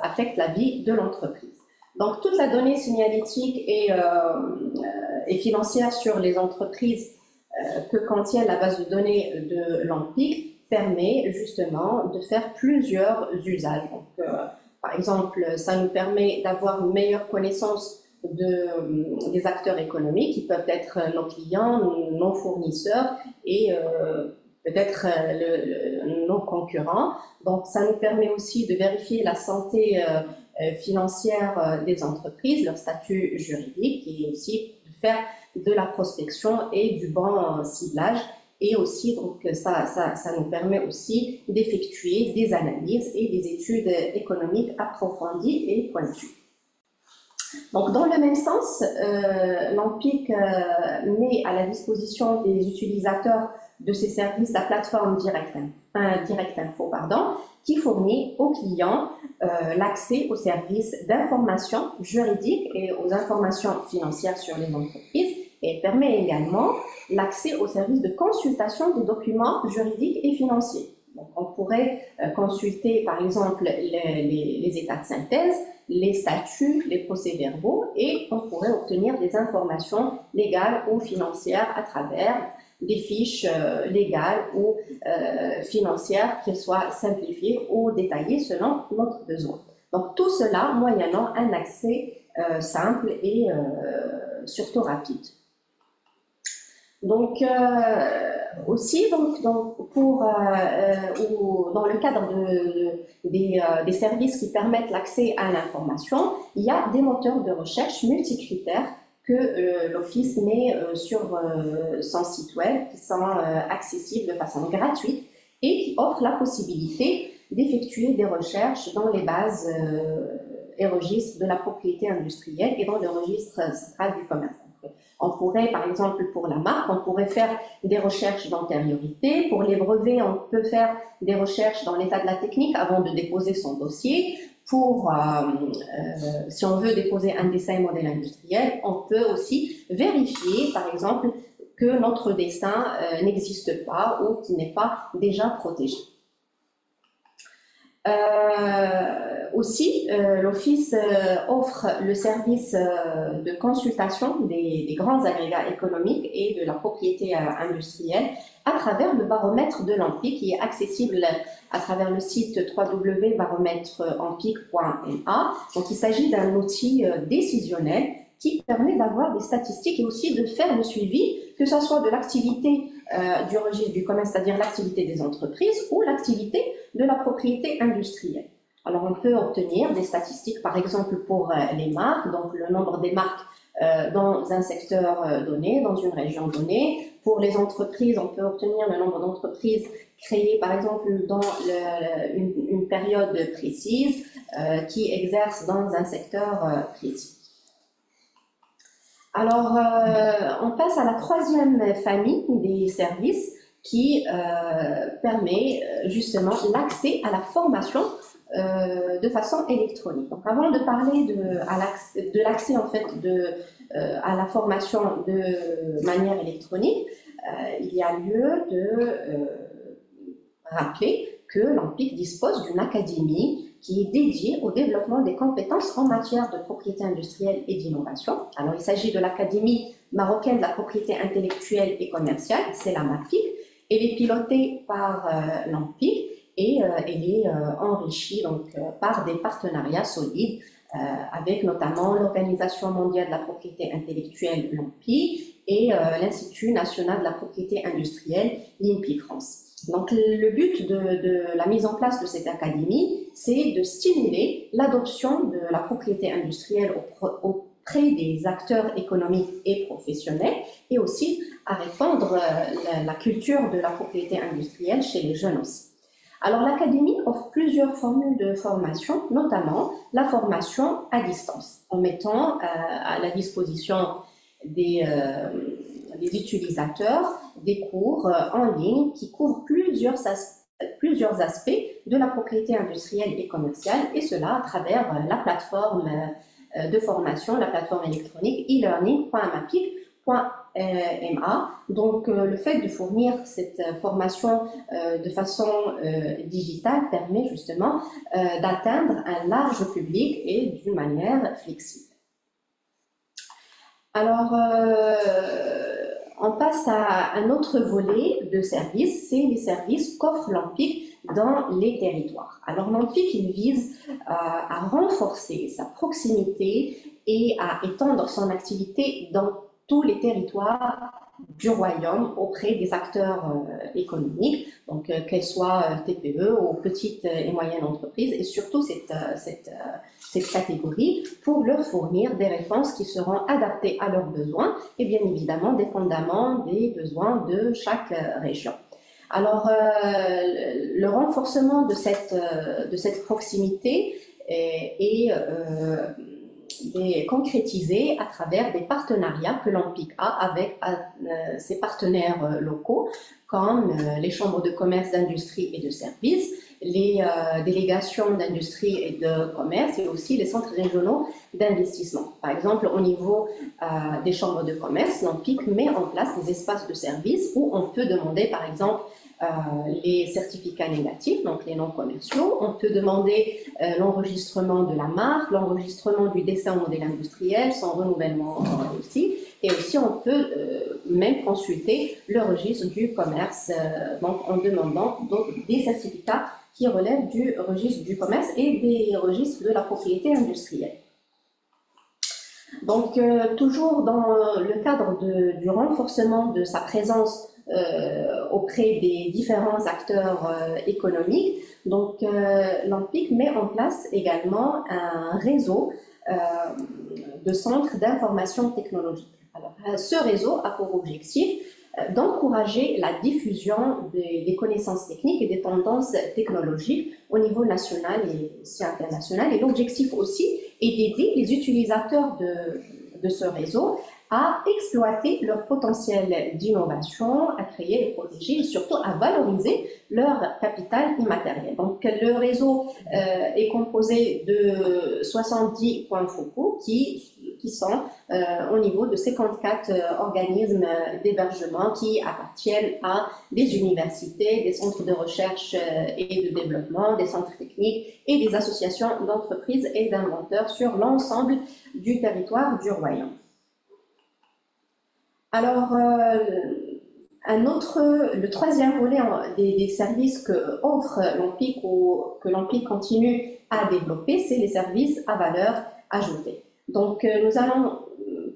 affectent la vie de l'entreprise. Donc, toute la donnée signalétique et financière sur les entreprises que contient la base de données de l'ANPIC permet justement de faire plusieurs usages. Donc, par exemple, ça nous permet d'avoir une meilleure connaissance des acteurs économiques qui peuvent être nos clients, nos fournisseurs et peut-être nos concurrents. Donc, ça nous permet aussi de vérifier la santé financière des entreprises, leur statut juridique et aussi de faire de la prospection et du bon ciblage. Et aussi, donc, ça nous permet aussi d'effectuer des analyses et des études économiques approfondies et pointues. Donc, dans le même sens, l'ANPIC met à la disposition des utilisateurs de ces services la plateforme Direct Info, qui fournit aux clients l'accès aux services d'information juridique et aux informations financières sur les entreprises et permet également l'accès aux services de consultation des documents juridiques et financiers. Donc, on pourrait consulter par exemple les états de synthèse, les statuts, les procès-verbaux et on pourrait obtenir des informations légales ou financières à travers des fiches légales ou financières, qu'elles soient simplifiées ou détaillées selon notre besoin. Donc tout cela moyennant un accès simple et surtout rapide. Donc aussi dans le cadre des services qui permettent l'accès à l'information, il y a des moteurs de recherche multicritères que l'Office met sur son site web, qui sont accessibles de façon gratuite et qui offrent la possibilité d'effectuer des recherches dans les bases et registres de la propriété industrielle et dans le registre central du commerce. On pourrait, par exemple, pour la marque, on pourrait faire des recherches d'antériorité. Pour les brevets, on peut faire des recherches dans l'état de la technique avant de déposer son dossier. Si on veut déposer un dessin et modèle industriel, on peut aussi vérifier, par exemple, que notre dessin n'existe pas ou qu'il n'est pas déjà protégé. Aussi, l'Office offre le service de consultation des grands agrégats économiques et de la propriété industrielle à travers le baromètre de l'ANPIC qui est accessible à travers le site www.barometreanpic.ma. Donc, il s'agit d'un outil décisionnel qui permet d'avoir des statistiques et aussi de faire le suivi, que ce soit de l'activité du registre du commerce, c'est-à-dire l'activité des entreprises, ou l'activité de la propriété industrielle. Alors, on peut obtenir des statistiques, par exemple, pour les marques, donc le nombre des marques dans un secteur donné, dans une région donnée. Pour les entreprises, on peut obtenir le nombre d'entreprises créées, par exemple, dans une période précise, qui exercent dans un secteur précis. Alors, on passe à la troisième famille des services qui permet justement l'accès à la formation de façon électronique. Donc, avant de parler de l'accès en fait à la formation de manière électronique, il y a lieu de rappeler que l'ANPIC dispose d'une académie qui est dédiée au développement des compétences en matière de propriété industrielle et d'innovation. Alors, il s'agit de l'Académie marocaine de la propriété intellectuelle et commerciale, c'est la MAPIC. Elle est pilotée par l'ANPIC et elle est enrichie donc, par des partenariats solides avec notamment l'Organisation mondiale de la propriété intellectuelle, l'ANPI, et l'Institut national de la propriété industrielle, l'INPI France. Donc, le but de la mise en place de cette académie, c'est de stimuler l'adoption de la propriété industrielle auprès des acteurs économiques et professionnels et aussi à répandre la culture de la propriété industrielle chez les jeunes aussi. Alors, l'Académie offre plusieurs formules de formation, notamment la formation à distance, en mettant à la disposition des utilisateurs des cours en ligne qui couvrent plusieurs aspects de la propriété industrielle et commerciale, et cela à travers la plateforme de formation, la plateforme électronique e-learning.mapic.ma. Donc, le fait de fournir cette formation de façon digitale permet justement d'atteindre un large public et d'une manière flexible. Alors, on passe à un autre volet de services, c'est les services qu'offre l'Empik dans les territoires. Alors l'Empik, il vise à renforcer sa proximité et à étendre son activité dans tous les territoires du royaume auprès des acteurs économiques, donc qu'elles soient TPE ou petites et moyennes entreprises, et surtout cette catégorie pour leur fournir des réponses qui seront adaptées à leurs besoins et bien évidemment dépendamment des besoins de chaque région. Alors, le renforcement de cette proximité est concrétisé à travers des partenariats que l'Empik a avec ses partenaires locaux, comme les chambres de commerce, d'industrie et de services, les délégations d'industrie et de commerce et aussi les centres régionaux d'investissement. Par exemple, au niveau des chambres de commerce, l'Empik met en place des espaces de services où on peut demander, par exemple, les certificats négatifs, donc les noms commerciaux. On peut demander l'enregistrement de la marque, l'enregistrement du dessin au modèle industriel, son renouvellement aussi. Et aussi, on peut même consulter le registre du commerce donc en demandant donc, des certificats qui relèvent du registre du commerce et des registres de la propriété industrielle. Donc, toujours dans le cadre du renforcement de sa présence auprès des différents acteurs économiques, donc l'Empik met en place également un réseau de centres d'information technologique. Alors, ce réseau a pour objectif d'encourager la diffusion des connaissances techniques et des tendances technologiques au niveau national et aussi international. Et l'objectif aussi est d'aider les utilisateurs de ce réseau à exploiter leur potentiel d'innovation, à créer et protéger et surtout à valoriser leur capital immatériel. Donc le réseau est composé de 70 points focaux qui sont au niveau de 54 organismes d'hébergement qui appartiennent à des universités, des centres de recherche et de développement, des centres techniques et des associations d'entreprises et d'inventeurs sur l'ensemble du territoire du royaume. Alors, le troisième volet des services que offre l'Empik ou que l'Empik continue à développer, c'est les services à valeur ajoutée. Donc, nous allons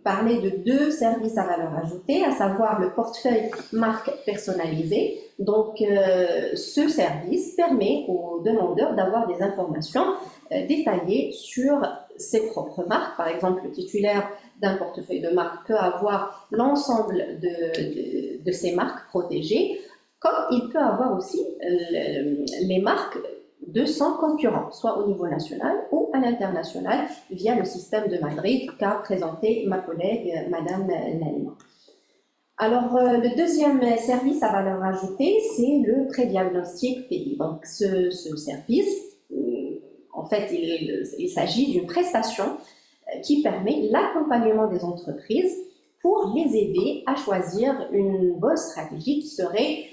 parler de deux services à valeur ajoutée, à savoir le portefeuille marque personnalisé. Donc, ce service permet aux demandeurs d'avoir des informations détaillées sur ses propres marques. Par exemple, le titulaire d'un portefeuille de marque peut avoir l'ensemble de ses marques protégées, comme il peut avoir aussi les marques de son concurrent, soit au niveau national ou à l'international, via le système de Madrid qu'a présenté ma collègue Madame Naïma. Alors, le deuxième service à valeur ajoutée, c'est le pré-diagnostic pays. Donc, ce service, en fait, il s'agit d'une prestation qui permet l'accompagnement des entreprises pour les aider à choisir une bonne stratégie qui serait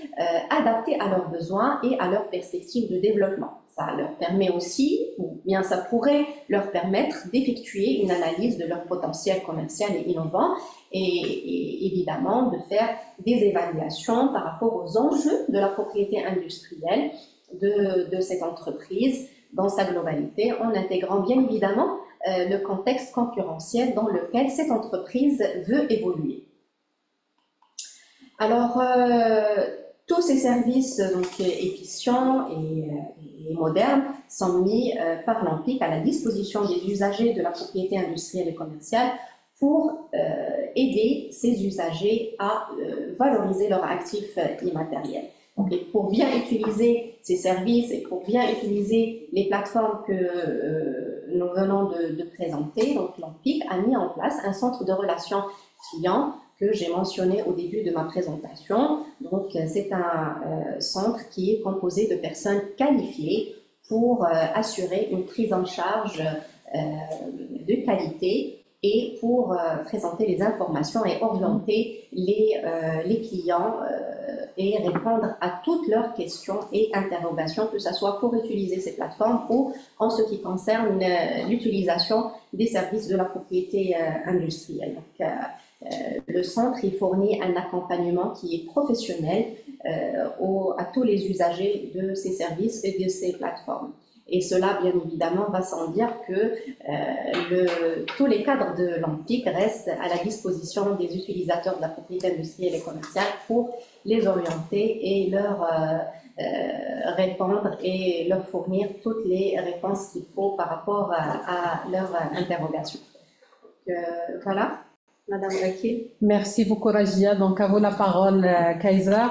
adaptée à leurs besoins et à leurs perspectives de développement. Ça leur permet aussi, ou bien ça pourrait leur permettre d'effectuer une analyse de leur potentiel commercial et innovant et évidemment de faire des évaluations par rapport aux enjeux de la propriété industrielle de cette entreprise dans sa globalité, en intégrant bien évidemment le contexte concurrentiel dans lequel cette entreprise veut évoluer. Alors, tous ces services donc, efficients et modernes sont mis par l'Empik à la disposition des usagers de la propriété industrielle et commerciale pour aider ces usagers à valoriser leurs actifs immatériels. Donc, pour bien utiliser ces services et pour bien utiliser les plateformes que nous venons de présenter, donc l'Empik a mis en place un centre de relations clients que j'ai mentionné au début de ma présentation. Donc, c'est un centre qui est composé de personnes qualifiées pour assurer une prise en charge de qualité et pour présenter les informations et orienter les clients et répondre à toutes leurs questions et interrogations, que ce soit pour utiliser ces plateformes ou en ce qui concerne l'utilisation des services de la propriété industrielle. Donc, Le centre il fournit un accompagnement qui est professionnel à tous les usagers de ces services et de ces plateformes. Et cela, bien évidemment, va sans dire que tous les cadres de l'Empik restent à la disposition des utilisateurs de la propriété industrielle et commerciale pour les orienter et leur répondre et leur fournir toutes les réponses qu'il faut par rapport à leur interrogation. Voilà, Madame Wakil. Merci beaucoup, Rajia. Donc, à vous la parole, Kaiser.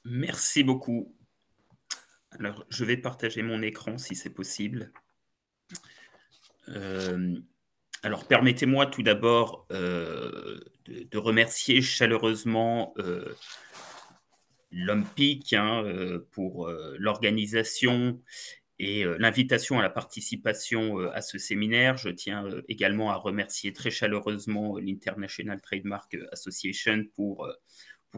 Merci beaucoup. Alors, je vais partager mon écran si c'est possible. Alors, permettez-moi tout d'abord de remercier chaleureusement l'Empik pour l'organisation et l'invitation à la participation à ce séminaire. Je tiens également à remercier très chaleureusement l'International Trademark Association pour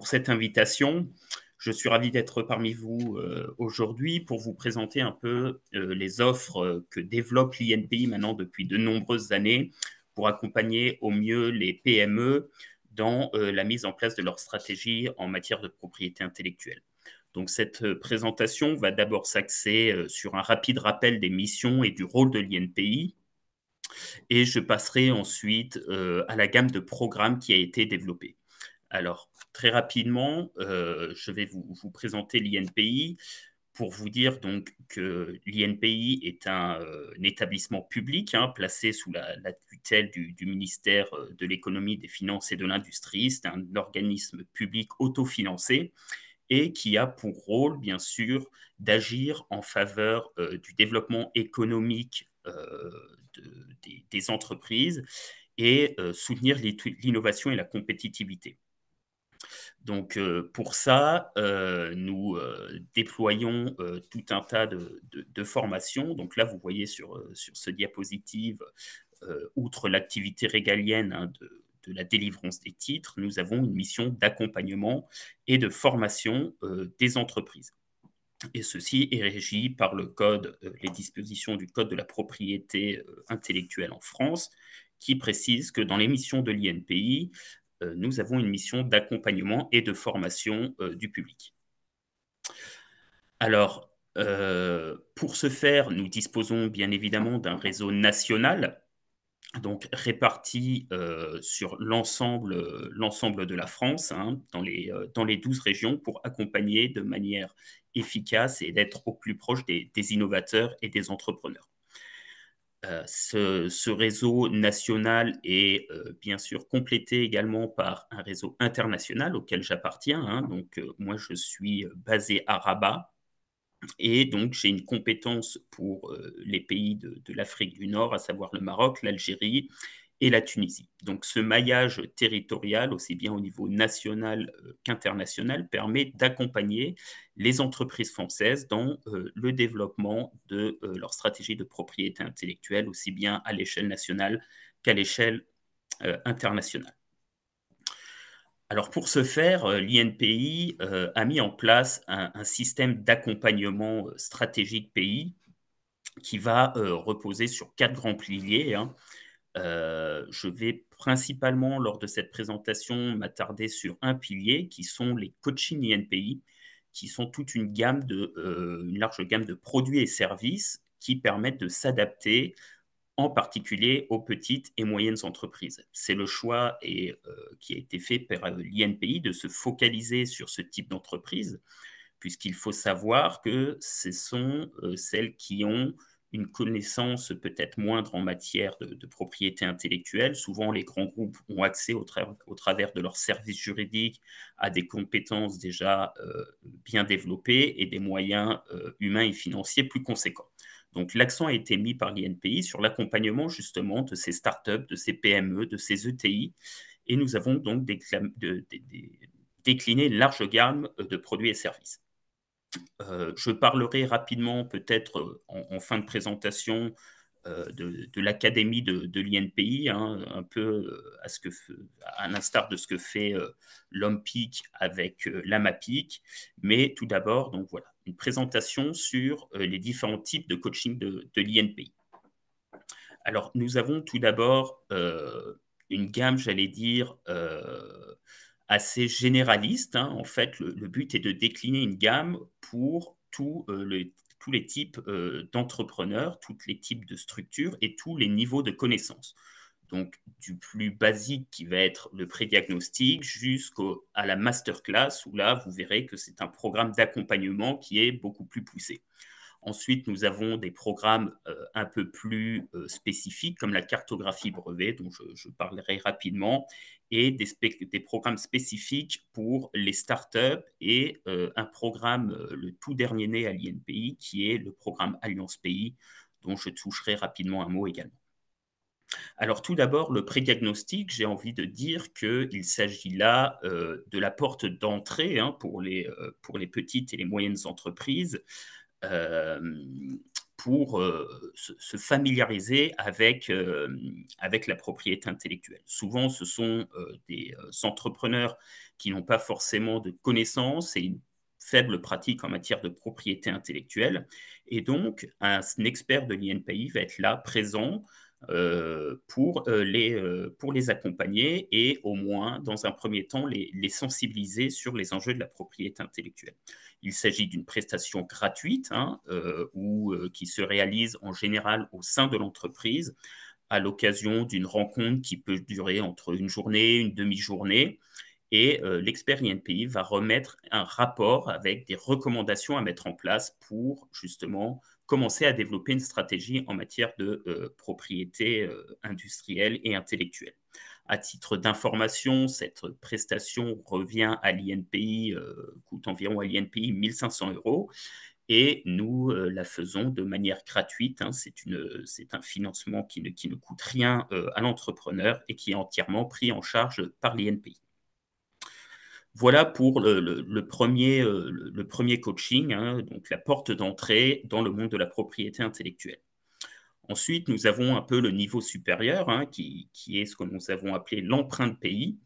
cette invitation. Je suis ravi d'être parmi vous aujourd'hui pour vous présenter un peu les offres que développe l'INPI maintenant depuis de nombreuses années pour accompagner au mieux les PME dans la mise en place de leur stratégie en matière de propriété intellectuelle. Donc cette présentation va d'abord s'axer sur un rapide rappel des missions et du rôle de l'INPI, et je passerai ensuite à la gamme de programmes qui a été développée. Alors, très rapidement, je vais vous présenter l'INPI pour vous dire donc que l'INPI est un établissement public placé sous la tutelle du ministère de l'économie, des finances et de l'industrie. C'est un organisme public autofinancé et qui a pour rôle, bien sûr, d'agir en faveur du développement économique des entreprises et soutenir l'innovation et la compétitivité. Donc, pour ça, nous déployons tout un tas de formations. Donc là, vous voyez sur ce diapositive, outre l'activité régalienne de la délivrance des titres, nous avons une mission d'accompagnement et de formation des entreprises. Et ceci est régi par le code, les dispositions du Code de la propriété intellectuelle en France, qui précise que dans les missions de l'INPI, nous avons une mission d'accompagnement et de formation du public. Alors, pour ce faire, nous disposons bien évidemment d'un réseau national, donc réparti sur l'ensemble de la France, dans les 12 régions, pour accompagner de manière efficace et d'être au plus proche des innovateurs et des entrepreneurs. Ce réseau national est bien sûr complété également par un réseau international auquel j'appartiens. Donc, moi, je suis basé à Rabat et donc j'ai une compétence pour les pays de l'Afrique du Nord, à savoir le Maroc, l'Algérie et la Tunisie. Donc, ce maillage territorial, aussi bien au niveau national qu'international, permet d'accompagner les entreprises françaises dans le développement de leur stratégie de propriété intellectuelle, aussi bien à l'échelle nationale qu'à l'échelle internationale. Alors, pour ce faire, l'INPI a mis en place un système d'accompagnement stratégique pays qui va reposer sur 4 grands piliers. Je vais principalement, lors de cette présentation, m'attarder sur un pilier qui sont les coachings INPI, qui sont toute une large gamme de produits et services qui permettent de s'adapter en particulier aux petites et moyennes entreprises. C'est le choix qui a été fait par l'INPI de se focaliser sur ce type d'entreprise, puisqu'il faut savoir que ce sont celles qui ont une connaissance peut-être moindre en matière de propriété intellectuelle. Souvent, les grands groupes ont accès au travers de leurs services juridiques à des compétences déjà bien développées et des moyens humains et financiers plus conséquents. Donc, l'accent a été mis par l'INPI sur l'accompagnement justement de ces startups, de ces PME, de ces ETI. Et nous avons donc décliné une large gamme de produits et services. Je parlerai rapidement, peut-être en fin de présentation, de l'académie de l'INPI, un peu à l'instar de ce que fait l'Empik avec l'AMAPIC. Mais tout d'abord, donc voilà, une présentation sur les différents types de coaching de l'INPI. Alors, nous avons tout d'abord une gamme, j'allais dire, assez généraliste, hein. En fait, le but est de décliner une gamme pour tous les types d'entrepreneurs, tous les types de structures et tous les niveaux de connaissances. Donc, du plus basique qui va être le prédiagnostic jusqu'à la masterclass, où là, vous verrez que c'est un programme d'accompagnement qui est beaucoup plus poussé. Ensuite, nous avons des programmes un peu plus spécifiques, comme la cartographie brevet, dont je parlerai rapidement, et des programmes spécifiques pour les startups et un programme, le tout dernier né à l'INPI, qui est le programme Alliance Pays, dont je toucherai rapidement un mot également. Alors tout d'abord, le prédiagnostic, j'ai envie de dire qu'il s'agit là de la porte d'entrée, hein, pour les petites et les moyennes entreprises, euh, pour se familiariser avec la propriété intellectuelle. Souvent, ce sont des entrepreneurs qui n'ont pas forcément de connaissances et une faible pratique en matière de propriété intellectuelle. Et donc, un expert de l'INPI va être là, présent, pour les accompagner et au moins, dans un premier temps, les sensibiliser sur les enjeux de la propriété intellectuelle. Il s'agit d'une prestation gratuite, hein, qui se réalise en général au sein de l'entreprise à l'occasion d'une rencontre qui peut durer entre une journée, une demi-journée. Et l'expert INPI va remettre un rapport avec des recommandations à mettre en place pour justement commencer à développer une stratégie en matière de propriété industrielle et intellectuelle. À titre d'information, cette prestation revient à l'INPI, coûte environ à l'INPI 1 500 € et nous la faisons de manière gratuite, hein. C'est un financement qui ne coûte rien à l'entrepreneur et qui est entièrement pris en charge par l'INPI. Voilà pour le premier coaching, hein, donc la porte d'entrée dans le monde de la propriété intellectuelle. Ensuite, nous avons un peu le niveau supérieur, hein, qui est ce que nous avons appelé l'empreinte pays,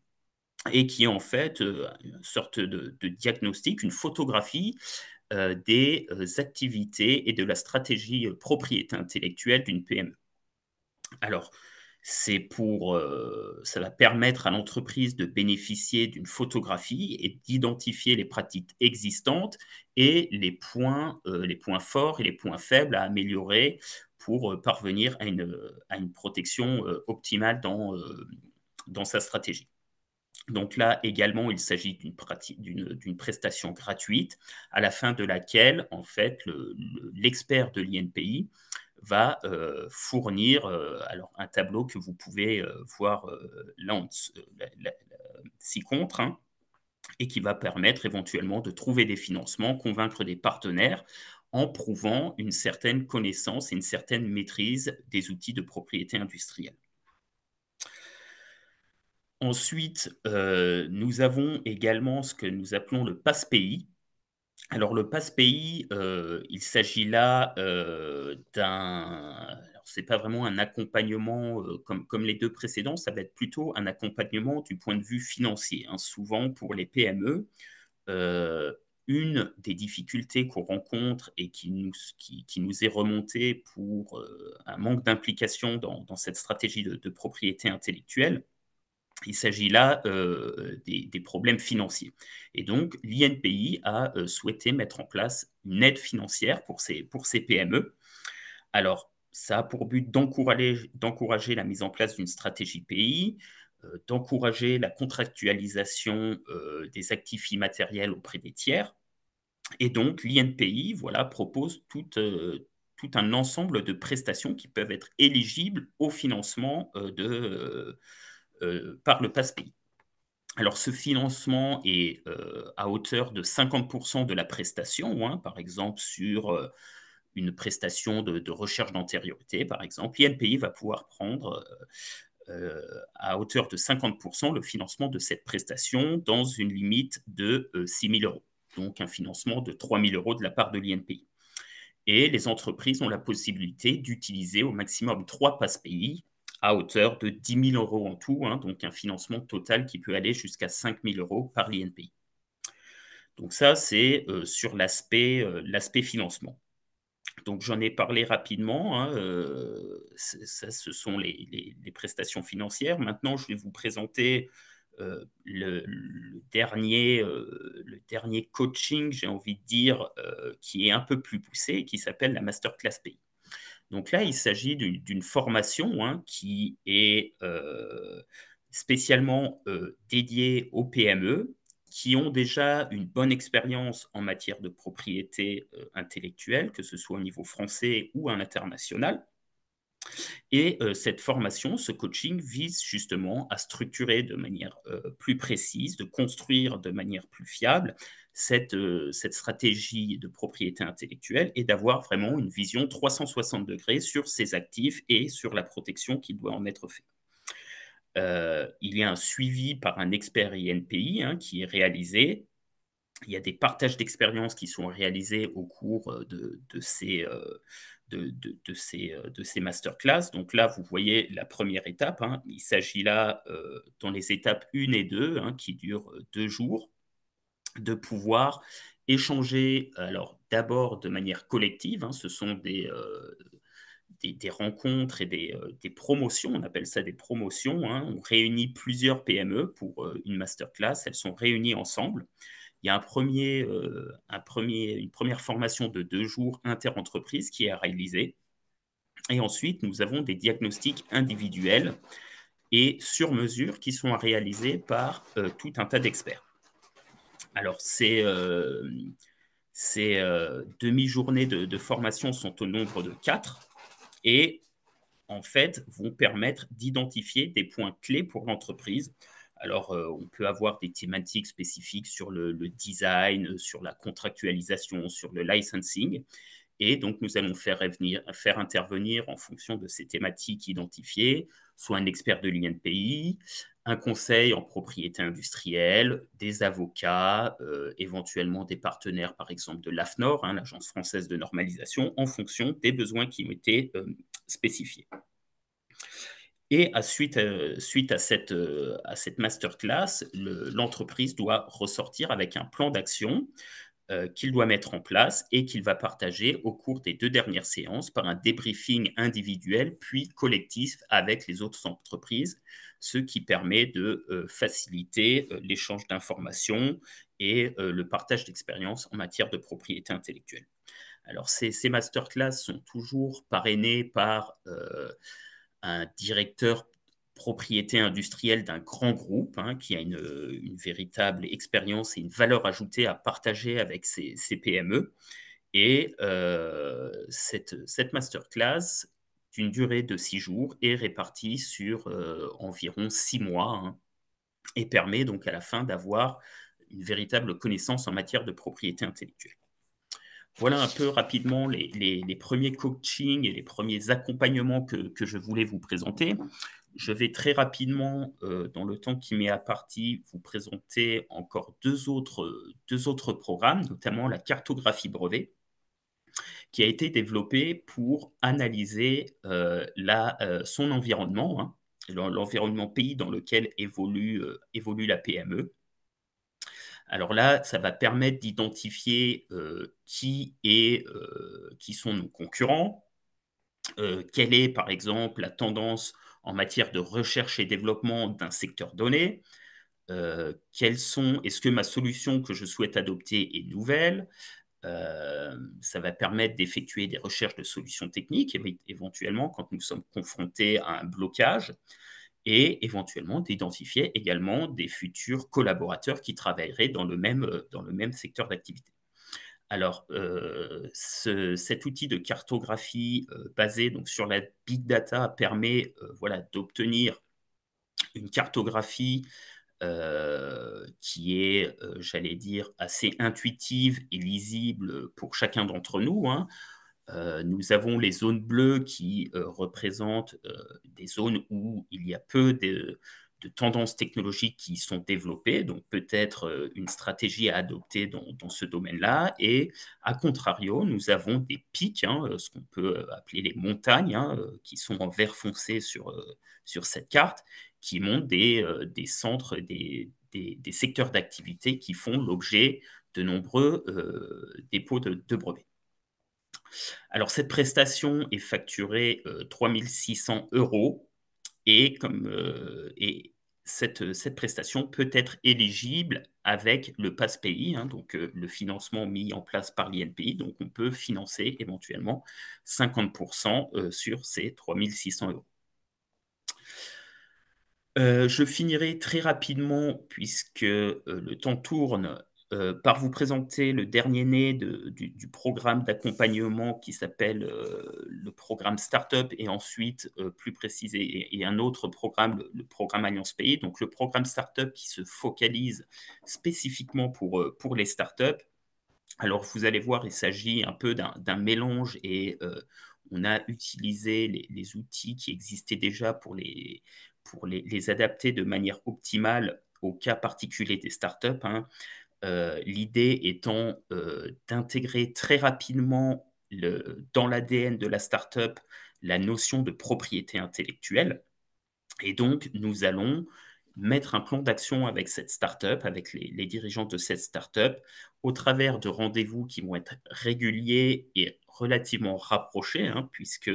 et qui est en fait une sorte de diagnostic, une photographie des activités et de la stratégie propriété intellectuelle d'une PME. Alors, ça va permettre à l'entreprise de bénéficier d'une photographie et d'identifier les pratiques existantes et les points forts et les points faibles à améliorer pour parvenir à une protection optimale dans sa stratégie. Donc là également, il s'agit d'une prestation gratuite à la fin de laquelle, en fait, l'expert de l'INPI va fournir alors un tableau que vous pouvez voir là ci-contre, hein, et qui va permettre éventuellement de trouver des financements, convaincre des partenaires en prouvant une certaine connaissance et une certaine maîtrise des outils de propriété industrielle. Ensuite, nous avons également ce que nous appelons le passe-pays. Alors le passe-pays, il s'agit là c'est pas vraiment un accompagnement comme les deux précédents, ça va être plutôt un accompagnement du point de vue financier, hein. Souvent pour les PME, une des difficultés qu'on rencontre et qui nous est remontée pour un manque d'implication dans cette stratégie de propriété intellectuelle, il s'agit là des problèmes financiers. Et donc, l'INPI a souhaité mettre en place une aide financière pour ces PME. Alors, ça a pour but d'encourager la mise en place d'une stratégie pays, d'encourager la contractualisation des actifs immatériels auprès des tiers. Et donc, l'INPI propose tout un ensemble de prestations qui peuvent être éligibles au financement par le passe-pays. Alors, ce financement est à hauteur de 50% de la prestation, hein, par exemple sur une prestation de recherche d'antériorité, par exemple. L'INPI va pouvoir prendre à hauteur de 50% le financement de cette prestation dans une limite de 6 000 €, donc un financement de 3 000 € de la part de l'INPI. Et les entreprises ont la possibilité d'utiliser au maximum 3 passe-pays à hauteur de 10 000 € en tout, hein, donc un financement total qui peut aller jusqu'à 5 000 € par l'INPI. Donc ça, c'est sur l'aspect financement. Donc, j'en ai parlé rapidement, hein, ça, ce sont les prestations financières. Maintenant, je vais vous présenter le dernier coaching, j'ai envie de dire, qui est un peu plus poussé, qui s'appelle la Masterclass Pays. Donc là, il s'agit d'une formation, hein, qui est spécialement dédiée aux PME qui ont déjà une bonne expérience en matière de propriété intellectuelle, que ce soit au niveau français ou à l'international. Et cette formation, ce coaching vise justement à structurer de manière plus précise, de construire de manière plus fiable cette stratégie de propriété intellectuelle et d'avoir vraiment une vision 360 degrés sur ses actifs et sur la protection qui doit en être faite. Il y a un suivi par un expert INPI, hein, qui est réalisé. Il y a des partages d'expériences qui sont réalisés au cours de ces masterclass. Donc là, vous voyez la première étape, hein. Il s'agit là, dans les étapes 1 et 2, hein, qui durent 2 jours, de pouvoir échanger, alors d'abord de manière collective, hein, ce sont des rencontres et des promotions, on appelle ça des promotions, hein. On réunit plusieurs PME pour une masterclass, elles sont réunies ensemble. Il y a une première formation de 2 jours inter-entreprise qui est réalisée. Et ensuite, nous avons des diagnostics individuels et sur mesure qui sont réalisés par tout un tas d'experts. Alors, ces demi-journées de formation sont au nombre de 4 et en fait vont permettre d'identifier des points clés pour l'entreprise. Alors, on peut avoir des thématiques spécifiques sur le design, sur la contractualisation, sur le licensing. Et donc, nous allons faire intervenir en fonction de ces thématiques identifiées, soit un expert de l'INPI, un conseil en propriété industrielle, des avocats, éventuellement des partenaires, par exemple de l'AFNOR, hein, l'Agence française de normalisation, en fonction des besoins qui ont été spécifiés. Et suite à cette masterclass, l'entreprise doit ressortir avec un plan d'action qu'il doit mettre en place et qu'il va partager au cours des 2 dernières séances par un débriefing individuel puis collectif avec les autres entreprises, ce qui permet de faciliter l'échange d'informations et le partage d'expériences en matière de propriété intellectuelle. Alors, ces masterclass sont toujours parrainés par un directeur propriété industrielle d'un grand groupe, hein, qui a une véritable expérience et une valeur ajoutée à partager avec ces PME. Et cette masterclass, d'une durée de 6 jours, est répartie sur environ 6 mois, hein, et permet donc à la fin d'avoir une véritable connaissance en matière de propriété intellectuelle. Voilà un peu rapidement les premiers coachings et les premiers accompagnements que je voulais vous présenter. Je vais très rapidement, dans le temps qui m'est imparti, vous présenter encore deux autres programmes, notamment la cartographie brevet, qui a été développée pour analyser son environnement, hein, l'environnement pays dans lequel évolue la PME. Alors là, ça va permettre d'identifier qui sont nos concurrents, quelle est par exemple la tendance en matière de recherche et développement d'un secteur donné, est-ce que ma solution que je souhaite adopter est nouvelle, ça va permettre d'effectuer des recherches de solutions techniques, éventuellement quand nous sommes confrontés à un blocage, et éventuellement d'identifier également des futurs collaborateurs qui travailleraient dans le même secteur d'activité. Alors, cet outil de cartographie basé donc, sur la big data permet voilà, d'obtenir une cartographie qui est, j'allais dire, assez intuitive et lisible pour chacun d'entre nous, hein. Nous avons les zones bleues qui représentent des zones où il y a peu de tendances technologiques qui sont développées, donc peut-être une stratégie à adopter dans ce domaine-là. Et à contrario, nous avons des pics, hein, ce qu'on peut appeler les montagnes, hein, qui sont en vert foncé sur cette carte, qui montrent des centres, des secteurs d'activité qui font l'objet de nombreux dépôts de brevets. Alors, cette prestation est facturée 3 600 € et, cette prestation peut être éligible avec le Pass Pays, hein, donc le financement mis en place par l'INPI. Donc, on peut financer éventuellement 50% sur ces 3 600 €. Je finirai très rapidement, puisque le temps tourne, par vous présenter le dernier né du programme d'accompagnement qui s'appelle le programme Startup, et ensuite, plus précisé, et un autre programme, le programme Alliance Pays. Donc, le programme Startup qui se focalise spécifiquement pour les startups. Alors, vous allez voir, il s'agit un peu d'un mélange, et on a utilisé les outils qui existaient déjà pour les adapter de manière optimale au cas particulier des startups, hein. L'idée étant d'intégrer très rapidement dans l'ADN de la startup la notion de propriété intellectuelle. Et donc, nous allons mettre un plan d'action avec cette startup, avec les dirigeants de cette startup, au travers de rendez-vous qui vont être réguliers et relativement rapprochés, hein, puisque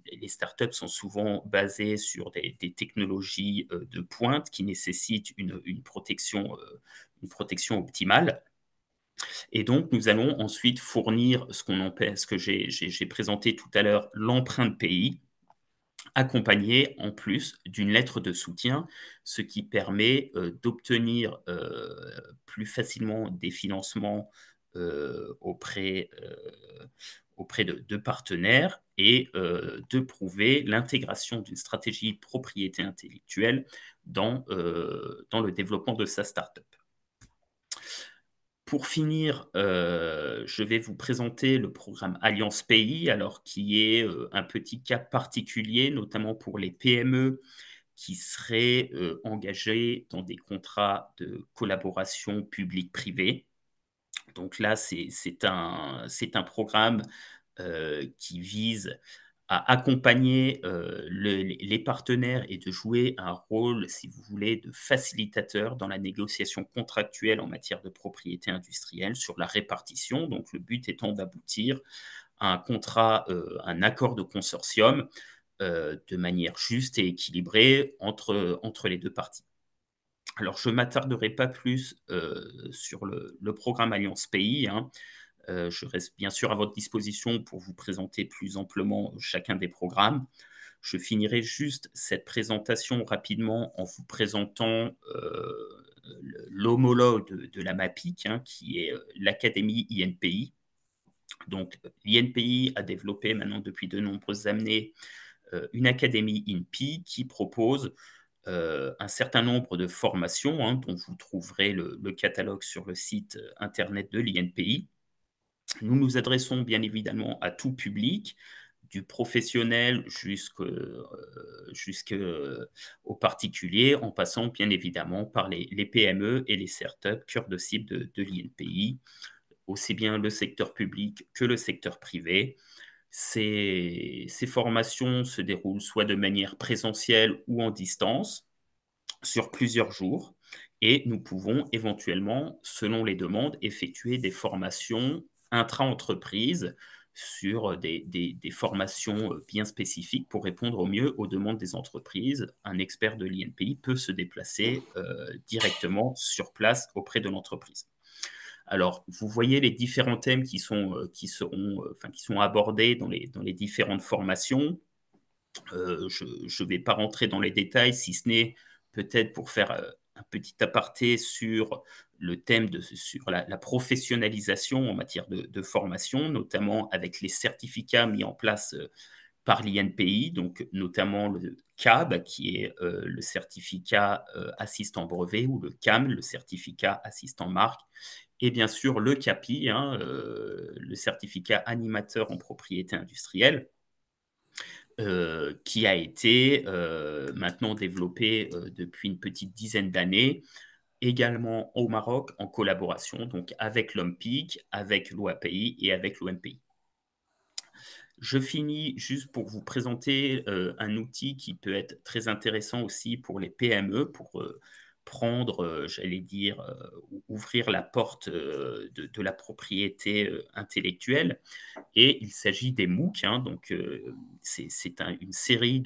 les startups sont souvent basées sur des technologies de pointe qui nécessitent une protection optimale. Et donc, nous allons ensuite fournir ce que j'ai présenté tout à l'heure, l'empreinte pays, accompagné en plus d'une lettre de soutien, ce qui permet d'obtenir plus facilement des financements auprès de partenaires, et de prouver l'intégration d'une stratégie propriété intellectuelle dans le développement de sa startup. Pour finir, je vais vous présenter le programme Alliance Pays, alors qui est un petit cas particulier, notamment pour les PME qui seraient engagées dans des contrats de collaboration publique-privée. Donc là, c'est un programme qui vise à accompagner les partenaires et de jouer un rôle, si vous voulez, de facilitateur dans la négociation contractuelle en matière de propriété industrielle sur la répartition. Donc, le but étant d'aboutir à un contrat, un accord de consortium de manière juste et équilibrée entre les deux parties. Alors, je ne m'attarderai pas plus sur le programme Alliance Pays, hein. Je reste bien sûr à votre disposition pour vous présenter plus amplement chacun des programmes. Je finirai juste cette présentation rapidement en vous présentant l'homologue de la MAPIC, hein, qui est l'Académie INPI. Donc, l'INPI a développé maintenant depuis de nombreuses années une académie INPI qui propose un certain nombre de formations, hein, dont vous trouverez le catalogue sur le site internet de l'INPI. Nous nous adressons bien évidemment à tout public, du professionnel jusqu'aux particuliers, en passant bien évidemment par les PME et les startups, cœur de cible de l'INPI, aussi bien le secteur public que le secteur privé. Ces formations se déroulent soit de manière présentielle ou en distance, sur plusieurs jours, et nous pouvons éventuellement, selon les demandes, effectuer des formations intra-entreprises sur des formations bien spécifiques pour répondre au mieux aux demandes des entreprises. Un expert de l'INPI peut se déplacer directement sur place auprès de l'entreprise. Alors, vous voyez les différents thèmes qui sont abordés dans les différentes formations. Je ne vais pas rentrer dans les détails, si ce n'est peut-être pour faire un petit aparté sur le thème sur la professionnalisation en matière de formation, notamment avec les certificats mis en place par l'INPI, donc notamment le CAB, qui est le certificat assistant brevet, ou le CAM, le certificat assistant marque, et bien sûr le CAPI, hein, le certificat animateur en propriété industrielle, qui a été maintenant développé depuis une petite dizaine d'années, également au Maroc, en collaboration donc avec l'OMPIC, avec l'OAPI et avec l'OMPI. Je finis juste pour vous présenter un outil qui peut être très intéressant aussi pour les PME, prendre, j'allais dire, ouvrir la porte de la propriété intellectuelle. Et il s'agit des MOOC, hein, donc c'est une série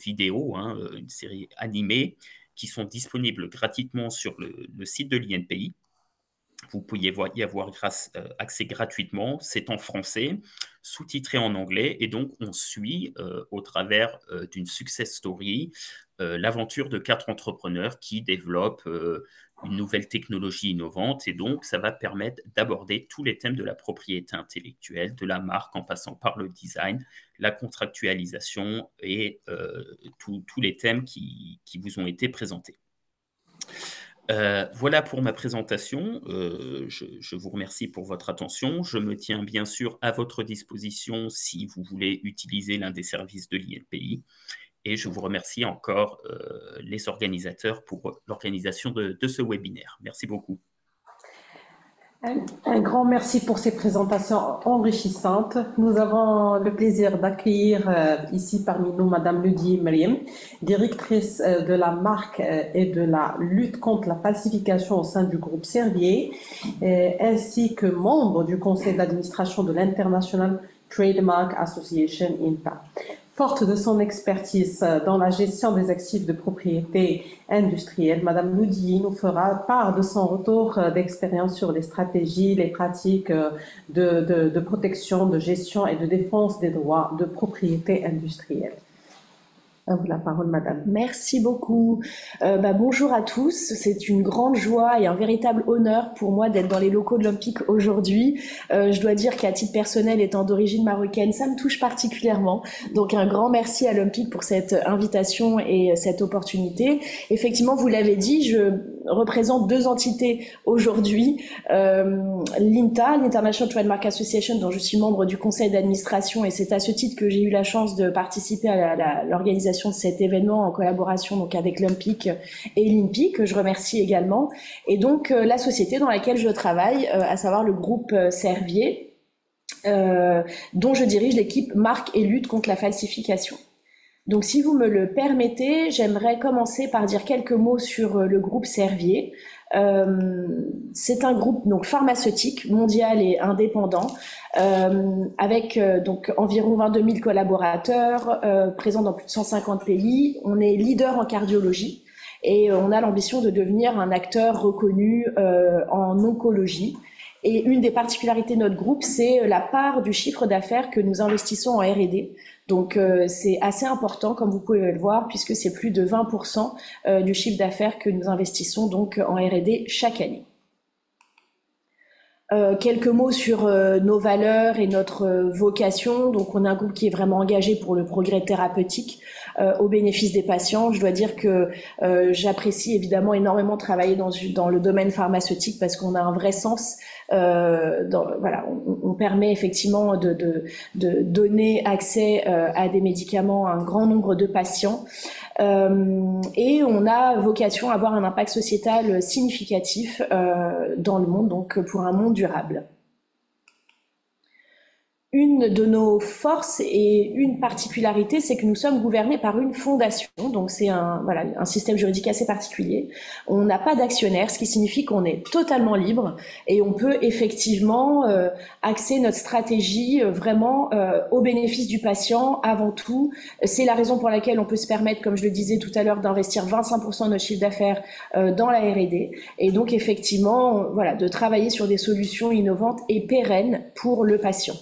vidéo, hein, une série animée qui sont disponibles gratuitement sur le site de l'INPI. Vous pouvez y avoir accès gratuitement. C'est en français, sous-titré en anglais, et donc on suit au travers d'une success story l'aventure de 4 entrepreneurs qui développent une nouvelle technologie innovante, et donc ça va permettre d'aborder tous les thèmes de la propriété intellectuelle, de la marque, en passant par le design, la contractualisation et tous les thèmes qui vous ont été présentés. Voilà pour ma présentation. Je vous remercie pour votre attention. Je me tiens bien sûr à votre disposition si vous voulez utiliser l'un des services de l'INPI. Et je vous remercie encore les organisateurs pour l'organisation de ce webinaire. Merci beaucoup. Un grand merci pour ces présentations enrichissantes. Nous avons le plaisir d'accueillir ici parmi nous Madame Ludier Meriem, directrice de la marque et de la lutte contre la falsification au sein du groupe Servier, ainsi que membre du conseil d'administration de l'International Trademark Association INTA. Forte de son expertise dans la gestion des actifs de propriété industrielle, Madame Ludier nous fera part de son retour d'expérience sur les stratégies, les pratiques de protection, de gestion et de défense des droits de propriété industrielle. À vous la parole, madame. Merci beaucoup. Bonjour à tous. C'est une grande joie et un véritable honneur pour moi d'être dans les locaux de l'Olympique aujourd'hui. Je dois dire qu'à titre personnel, étant d'origine marocaine, ça me touche particulièrement. Donc un grand merci à l'Olympique pour cette invitation et cette opportunité. Effectivement, vous l'avez dit, je représente 2 entités aujourd'hui. L'INTA, l'International Trademark Association, dont je suis membre du conseil d'administration, et c'est à ce titre que j'ai eu la chance de participer à l'organisation de cet événement en collaboration donc avec l'Olympique et l'INPI, que je remercie également, et donc la société dans laquelle je travaille, à savoir le groupe Servier, dont je dirige l'équipe marque et lutte contre la falsification. Donc si vous me le permettez, j'aimerais commencer par dire quelques mots sur le groupe Servier. C'est un groupe donc pharmaceutique mondial et indépendant avec donc environ 22 000 collaborateurs présents dans plus de 150 pays. On est leader en cardiologie et on a l'ambition de devenir un acteur reconnu en oncologie. Et une des particularités de notre groupe, c'est la part du chiffre d'affaires que nous investissons en R&D. Donc c'est assez important, comme vous pouvez le voir, puisque c'est plus de 20% du chiffre d'affaires que nous investissons donc en R&D chaque année. Quelques mots sur nos valeurs et notre vocation. Donc on a un groupe qui est vraiment engagé pour le progrès thérapeutique au bénéfice des patients. Je dois dire que j'apprécie évidemment énormément travailler dans le domaine pharmaceutique parce qu'on a un vrai sens. Voilà, on permet effectivement de donner accès à des médicaments à un grand nombre de patients. Et on a vocation à avoir un impact sociétal significatif dans le monde, donc pour un monde durable. Une de nos forces et une particularité, c'est que nous sommes gouvernés par une fondation, donc c'est un système juridique assez particulier. On n'a pas d'actionnaire, ce qui signifie qu'on est totalement libre et on peut effectivement axer notre stratégie vraiment au bénéfice du patient avant tout. C'est la raison pour laquelle on peut se permettre, comme je le disais tout à l'heure, d'investir 25% de notre chiffre d'affaires dans la R&D et donc effectivement de travailler sur des solutions innovantes et pérennes pour le patient.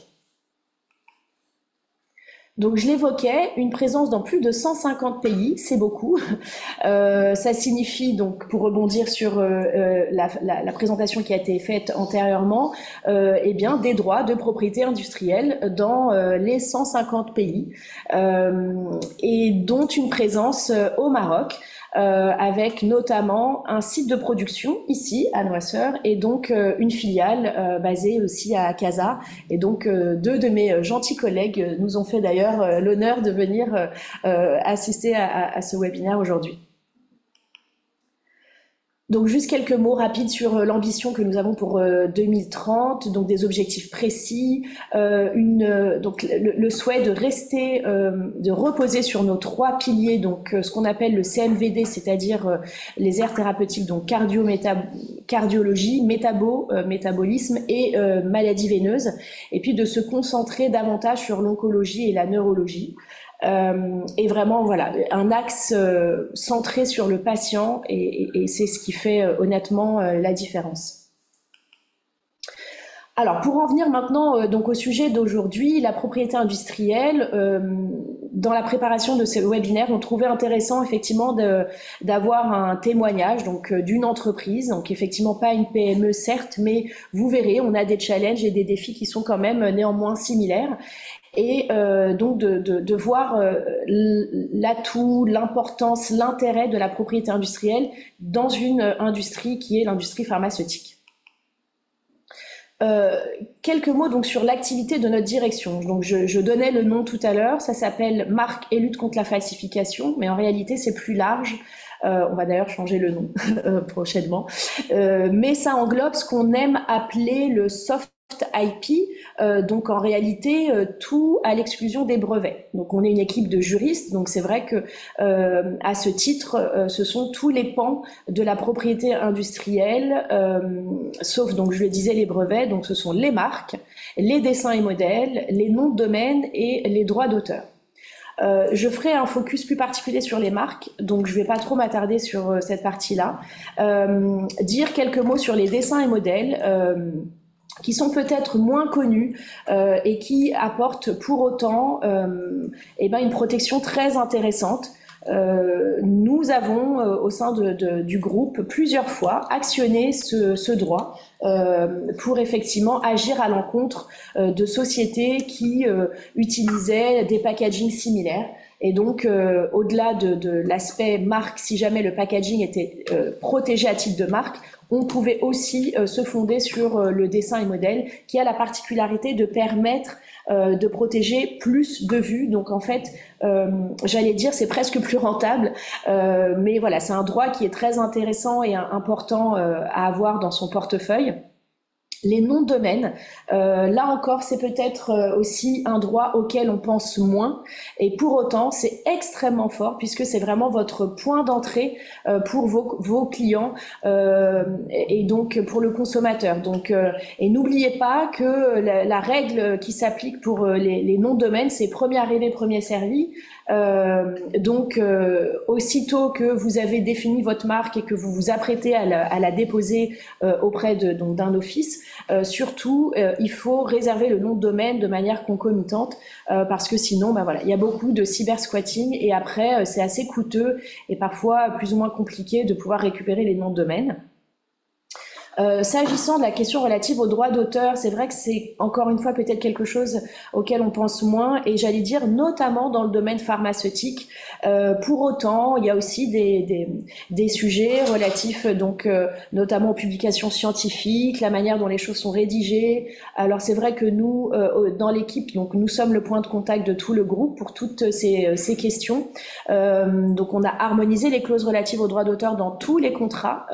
Donc je l'évoquais, une présence dans plus de 150 pays, c'est beaucoup. Ça signifie donc, pour rebondir sur la présentation qui a été faite antérieurement, eh bien des droits de propriété industrielle dans les 150 pays et dont une présence au Maroc. Avec notamment un site de production ici à Noisseur et donc une filiale basée aussi à Casa. Et donc 2 de mes gentils collègues nous ont fait d'ailleurs l'honneur de venir assister à ce webinaire aujourd'hui. Donc, juste quelques mots rapides sur l'ambition que nous avons pour 2030, donc des objectifs précis, donc le souhait de rester, de reposer sur nos 3 piliers, donc ce qu'on appelle le CMVD, c'est-à-dire les aires thérapeutiques, donc cardiologie, métabolisme et maladies veineuses, et puis de se concentrer davantage sur l'oncologie et la neurologie. Et vraiment, voilà, un axe centré sur le patient, et c'est ce qui fait honnêtement la différence. Alors, pour en venir maintenant donc au sujet d'aujourd'hui, la propriété industrielle, dans la préparation de ce webinaire, on trouvait intéressant effectivement d'avoir un témoignage donc d'une entreprise, donc effectivement pas une PME certes, mais vous verrez, on a des challenges et des défis qui sont quand même néanmoins similaires. Et donc de voir l'atout, l'importance, l'intérêt de la propriété industrielle dans une industrie qui est l'industrie pharmaceutique. Quelques mots donc sur l'activité de notre direction. Donc je donnais le nom tout à l'heure, ça s'appelle Marque et lutte contre la falsification, mais en réalité c'est plus large. On va d'ailleurs changer le nom prochainement. Mais ça englobe ce qu'on aime appeler le soft IP, donc en réalité tout à l'exclusion des brevets. Donc on est une équipe de juristes, donc c'est vrai que à ce titre, ce sont tous les pans de la propriété industrielle, sauf donc je le disais les brevets, donc ce sont les marques, les dessins et modèles, les noms de domaine et les droits d'auteur. Je ferai un focus plus particulier sur les marques, donc je ne vais pas trop m'attarder sur cette partie-là. Dire quelques mots sur les dessins et modèles, qui sont peut-être moins connus et qui apportent pour autant une protection très intéressante. Nous avons au sein du groupe plusieurs fois actionné ce droit pour effectivement agir à l'encontre de sociétés qui utilisaient des packagings similaires. Et donc, au-delà de l'aspect marque, si jamais le packaging était protégé à titre de marque, on pouvait aussi se fonder sur le dessin et modèle qui a la particularité de permettre de protéger plus de vues. Donc en fait, j'allais dire c'est presque plus rentable, mais voilà, c'est un droit qui est très intéressant et important à avoir dans son portefeuille. Les noms de domaine, là encore, c'est peut-être aussi un droit auquel on pense moins, et pour autant, c'est extrêmement fort puisque c'est vraiment votre point d'entrée pour vos clients et donc pour le consommateur. Donc, et n'oubliez pas que la règle qui s'applique pour les noms de domaine, c'est premier arrivé, premier servi. Donc, aussitôt que vous avez défini votre marque et que vous vous apprêtez à la déposer auprès d'un office, surtout, il faut réserver le nom de domaine de manière concomitante parce que sinon, voilà, il y a beaucoup de cyber-squatting et après, c'est assez coûteux et parfois plus ou moins compliqué de pouvoir récupérer les noms de domaine. S'agissant de la question relative aux droits d'auteur, c'est vrai que c'est encore une fois peut-être quelque chose auquel on pense moins et j'allais dire notamment dans le domaine pharmaceutique. Pour autant, il y a aussi des sujets relatifs donc notamment aux publications scientifiques, la manière dont les choses sont rédigées. Alors c'est vrai que nous dans l'équipe, donc nous sommes le point de contact de tout le groupe pour toutes ces questions. Donc on a harmonisé les clauses relatives aux droits d'auteur dans tous les contrats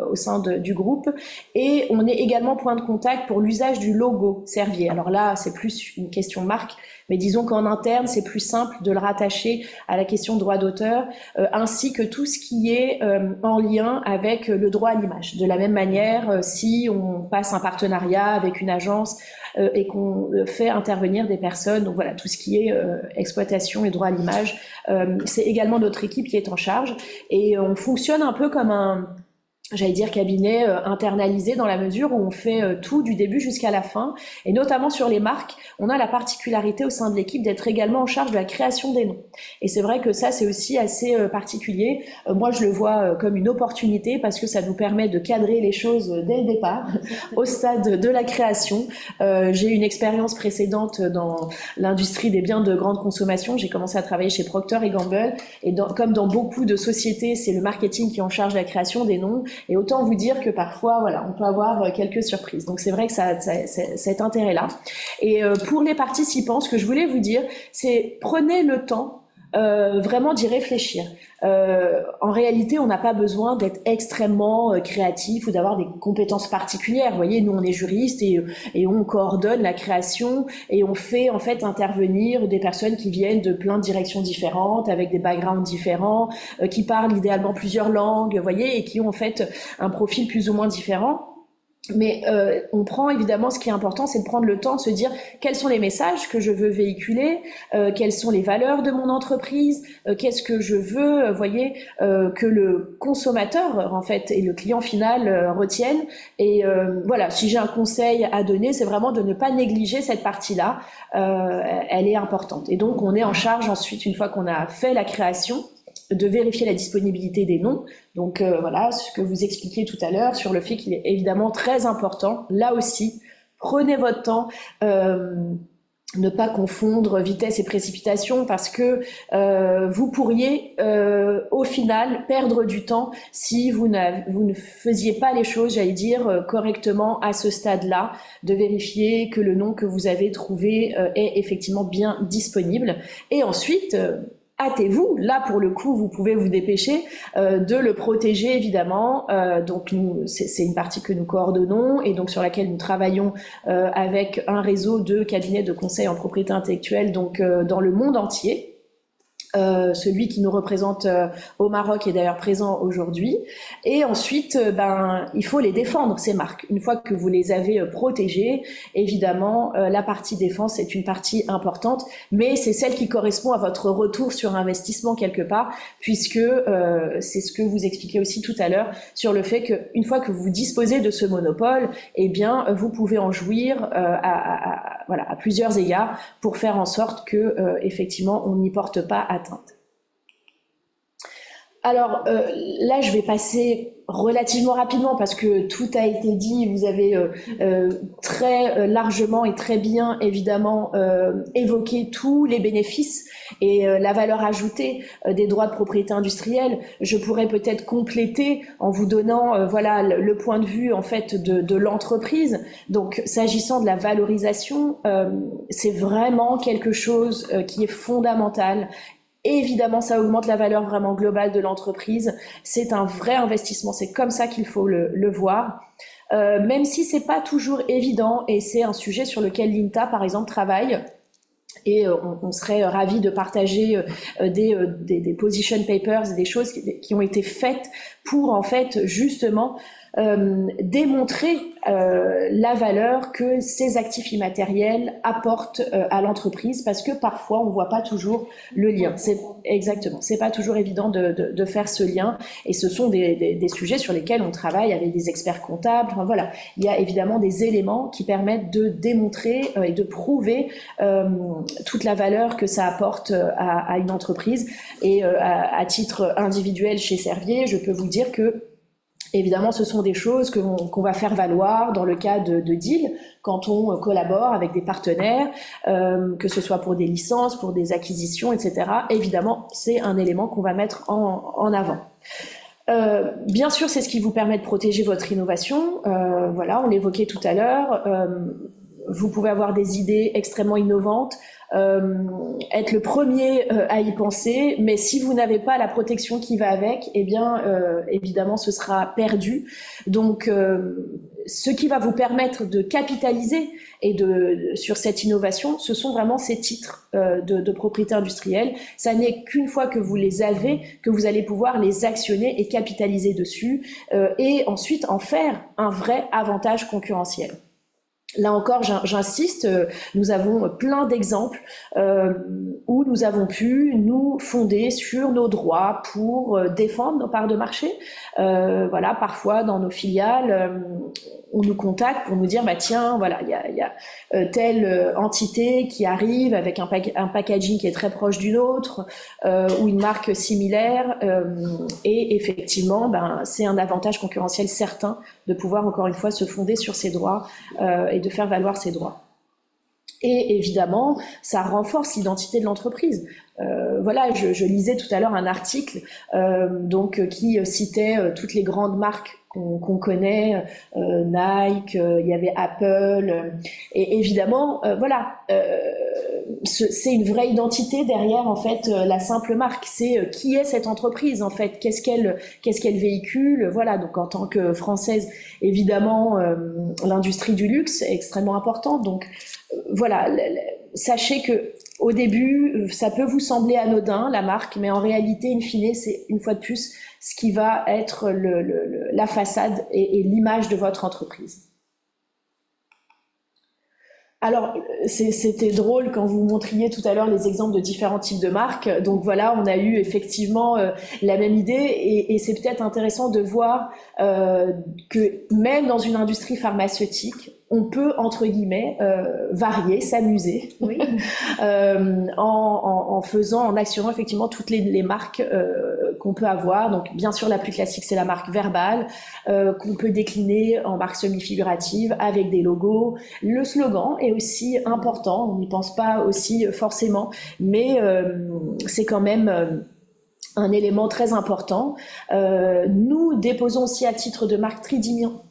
au sein du groupe. Et on est également point de contact pour l'usage du logo Servier. Alors là, c'est plus une question marque, mais disons qu'en interne, c'est plus simple de le rattacher à la question de droit d'auteur, ainsi que tout ce qui est en lien avec le droit à l'image. De la même manière, si on passe un partenariat avec une agence et qu'on fait intervenir des personnes, donc voilà, tout ce qui est exploitation et droit à l'image, c'est également notre équipe qui est en charge. Et on fonctionne un peu comme j'allais dire cabinet internalisé dans la mesure où on fait tout du début jusqu'à la fin et notamment sur les marques, on a la particularité au sein de l'équipe d'être également en charge de la création des noms. Et c'est vrai que ça c'est aussi assez particulier. Moi je le vois comme une opportunité parce que ça nous permet de cadrer les choses dès le départ au stade de la création. J'ai une expérience précédente dans l'industrie des biens de grande consommation. J'ai commencé à travailler chez Procter & Gamble et comme dans beaucoup de sociétés, c'est le marketing qui est en charge de la création des noms. Et autant vous dire que parfois, voilà, on peut avoir quelques surprises. Donc c'est vrai que ça a cet intérêt-là. Et pour les participants, ce que je voulais vous dire, c'est prenez le temps vraiment d'y réfléchir. En réalité, on n'a pas besoin d'être extrêmement créatif ou d'avoir des compétences particulières. Vous voyez, nous, on est juristes et on coordonne la création et on fait en fait intervenir des personnes qui viennent de plein de directions différentes, avec des backgrounds différents, qui parlent idéalement plusieurs langues, vous voyez, et qui ont en fait un profil plus ou moins différent. Mais on prend évidemment, ce qui est important, c'est de prendre le temps de se dire quels sont les messages que je veux véhiculer, quelles sont les valeurs de mon entreprise, qu'est-ce que je veux, voyez, que le consommateur en fait et le client final retiennent. Et voilà, si j'ai un conseil à donner, c'est vraiment de ne pas négliger cette partie-là. Elle est importante. Et donc on est en charge ensuite, une fois qu'on a fait la création, de vérifier la disponibilité des noms. Donc voilà, ce que vous expliquiez tout à l'heure sur le fait qu'il est évidemment très important. Là aussi, prenez votre temps. Ne pas confondre vitesse et précipitation parce que vous pourriez au final perdre du temps si vous ne faisiez pas les choses, j'allais dire, correctement à ce stade-là, de vérifier que le nom que vous avez trouvé est effectivement bien disponible. Et ensuite, hâtez-vous, là pour le coup vous pouvez vous dépêcher de le protéger évidemment, donc c'est une partie que nous coordonnons et donc sur laquelle nous travaillons avec un réseau de cabinets de conseil en propriété intellectuelle donc dans le monde entier. Celui qui nous représente au Maroc est d'ailleurs présent aujourd'hui. Et ensuite, il faut les défendre, ces marques. Une fois que vous les avez protégées, évidemment, la partie défense est une partie importante, mais c'est celle qui correspond à votre retour sur investissement quelque part, puisque c'est ce que vous expliquez aussi tout à l'heure sur le fait qu'une fois que vous disposez de ce monopole, eh bien, vous pouvez en jouir à plusieurs égards pour faire en sorte que, effectivement, on n'y porte pas atteinte. Alors là, je vais passer relativement rapidement parce que tout a été dit. Vous avez très largement et très bien, évidemment, évoqué tous les bénéfices et la valeur ajoutée des droits de propriété industrielle. Je pourrais peut-être compléter en vous donnant voilà le point de vue en fait de l'entreprise. Donc, s'agissant de la valorisation, c'est vraiment quelque chose qui est fondamental. Évidemment, ça augmente la valeur vraiment globale de l'entreprise. C'est un vrai investissement. C'est comme ça qu'il faut le voir. Même si c'est pas toujours évident, et c'est un sujet sur lequel l'INTA, par exemple, travaille. Et on serait ravis de partager des position papers, des choses qui ont été faites pour, en fait, justement, démontrer la valeur que ces actifs immatériels apportent à l'entreprise, parce que parfois on voit pas toujours le lien. C'est pas toujours évident de faire ce lien, et ce sont des sujets sur lesquels on travaille avec des experts comptables. Enfin, voilà, il y a évidemment des éléments qui permettent de démontrer et de prouver toute la valeur que ça apporte à une entreprise. Et à titre individuel chez Servier, je peux vous dire que évidemment, ce sont des choses qu'on va faire valoir dans le cas de deals, quand on collabore avec des partenaires, que ce soit pour des licences, pour des acquisitions, etc. Évidemment, c'est un élément qu'on va mettre en avant. Bien sûr, c'est ce qui vous permet de protéger votre innovation. Voilà, on l'évoquait tout à l'heure. Vous pouvez avoir des idées extrêmement innovantes, être le premier à y penser, mais si vous n'avez pas la protection qui va avec, eh bien, évidemment, ce sera perdu. Donc, ce qui va vous permettre de capitaliser sur cette innovation, ce sont vraiment ces titres de propriété industrielle. Ça n'est qu'une fois que vous les avez, que vous allez pouvoir les actionner et capitaliser dessus, et ensuite en faire un vrai avantage concurrentiel. Là encore, j'insiste, nous avons plein d'exemples où nous avons pu nous fonder sur nos droits pour défendre nos parts de marché. Voilà, parfois dans nos filiales, on nous contacte pour nous dire, bah tiens, voilà, il y a telle entité qui arrive avec un packaging qui est très proche d'une autre ou une marque similaire, et effectivement, c'est un avantage concurrentiel certain de pouvoir encore une fois se fonder sur ses droits et de faire valoir ses droits. Et évidemment, ça renforce l'identité de l'entreprise. voilà, je lisais tout à l'heure un article donc qui citait toutes les grandes marques qu'on connaît, Nike, il y avait Apple, et évidemment, voilà, c'est une vraie identité derrière en fait la simple marque. C'est qui est cette entreprise en fait, qu'est-ce qu'elle véhicule, voilà. Donc en tant que Française, évidemment, l'industrie du luxe est extrêmement importante. Donc voilà, sachez que au début, ça peut vous sembler anodin, la marque, mais en réalité, in fine, c'est une fois de plus ce qui va être la façade et l'image de votre entreprise. Alors, c'était drôle quand vous montriez tout à l'heure les exemples de différents types de marques. Donc voilà, on a eu effectivement la même idée, et c'est peut-être intéressant de voir que même dans une industrie pharmaceutique, on peut, entre guillemets, varier, s'amuser, oui. En actionnant effectivement toutes les marques qu'on peut avoir. Donc, bien sûr, la plus classique, c'est la marque Verbal, qu'on peut décliner en marque semi-figurative avec des logos. Le slogan est aussi important, on n'y pense pas aussi forcément, mais c'est quand même un élément très important. Nous déposons aussi à titre de marque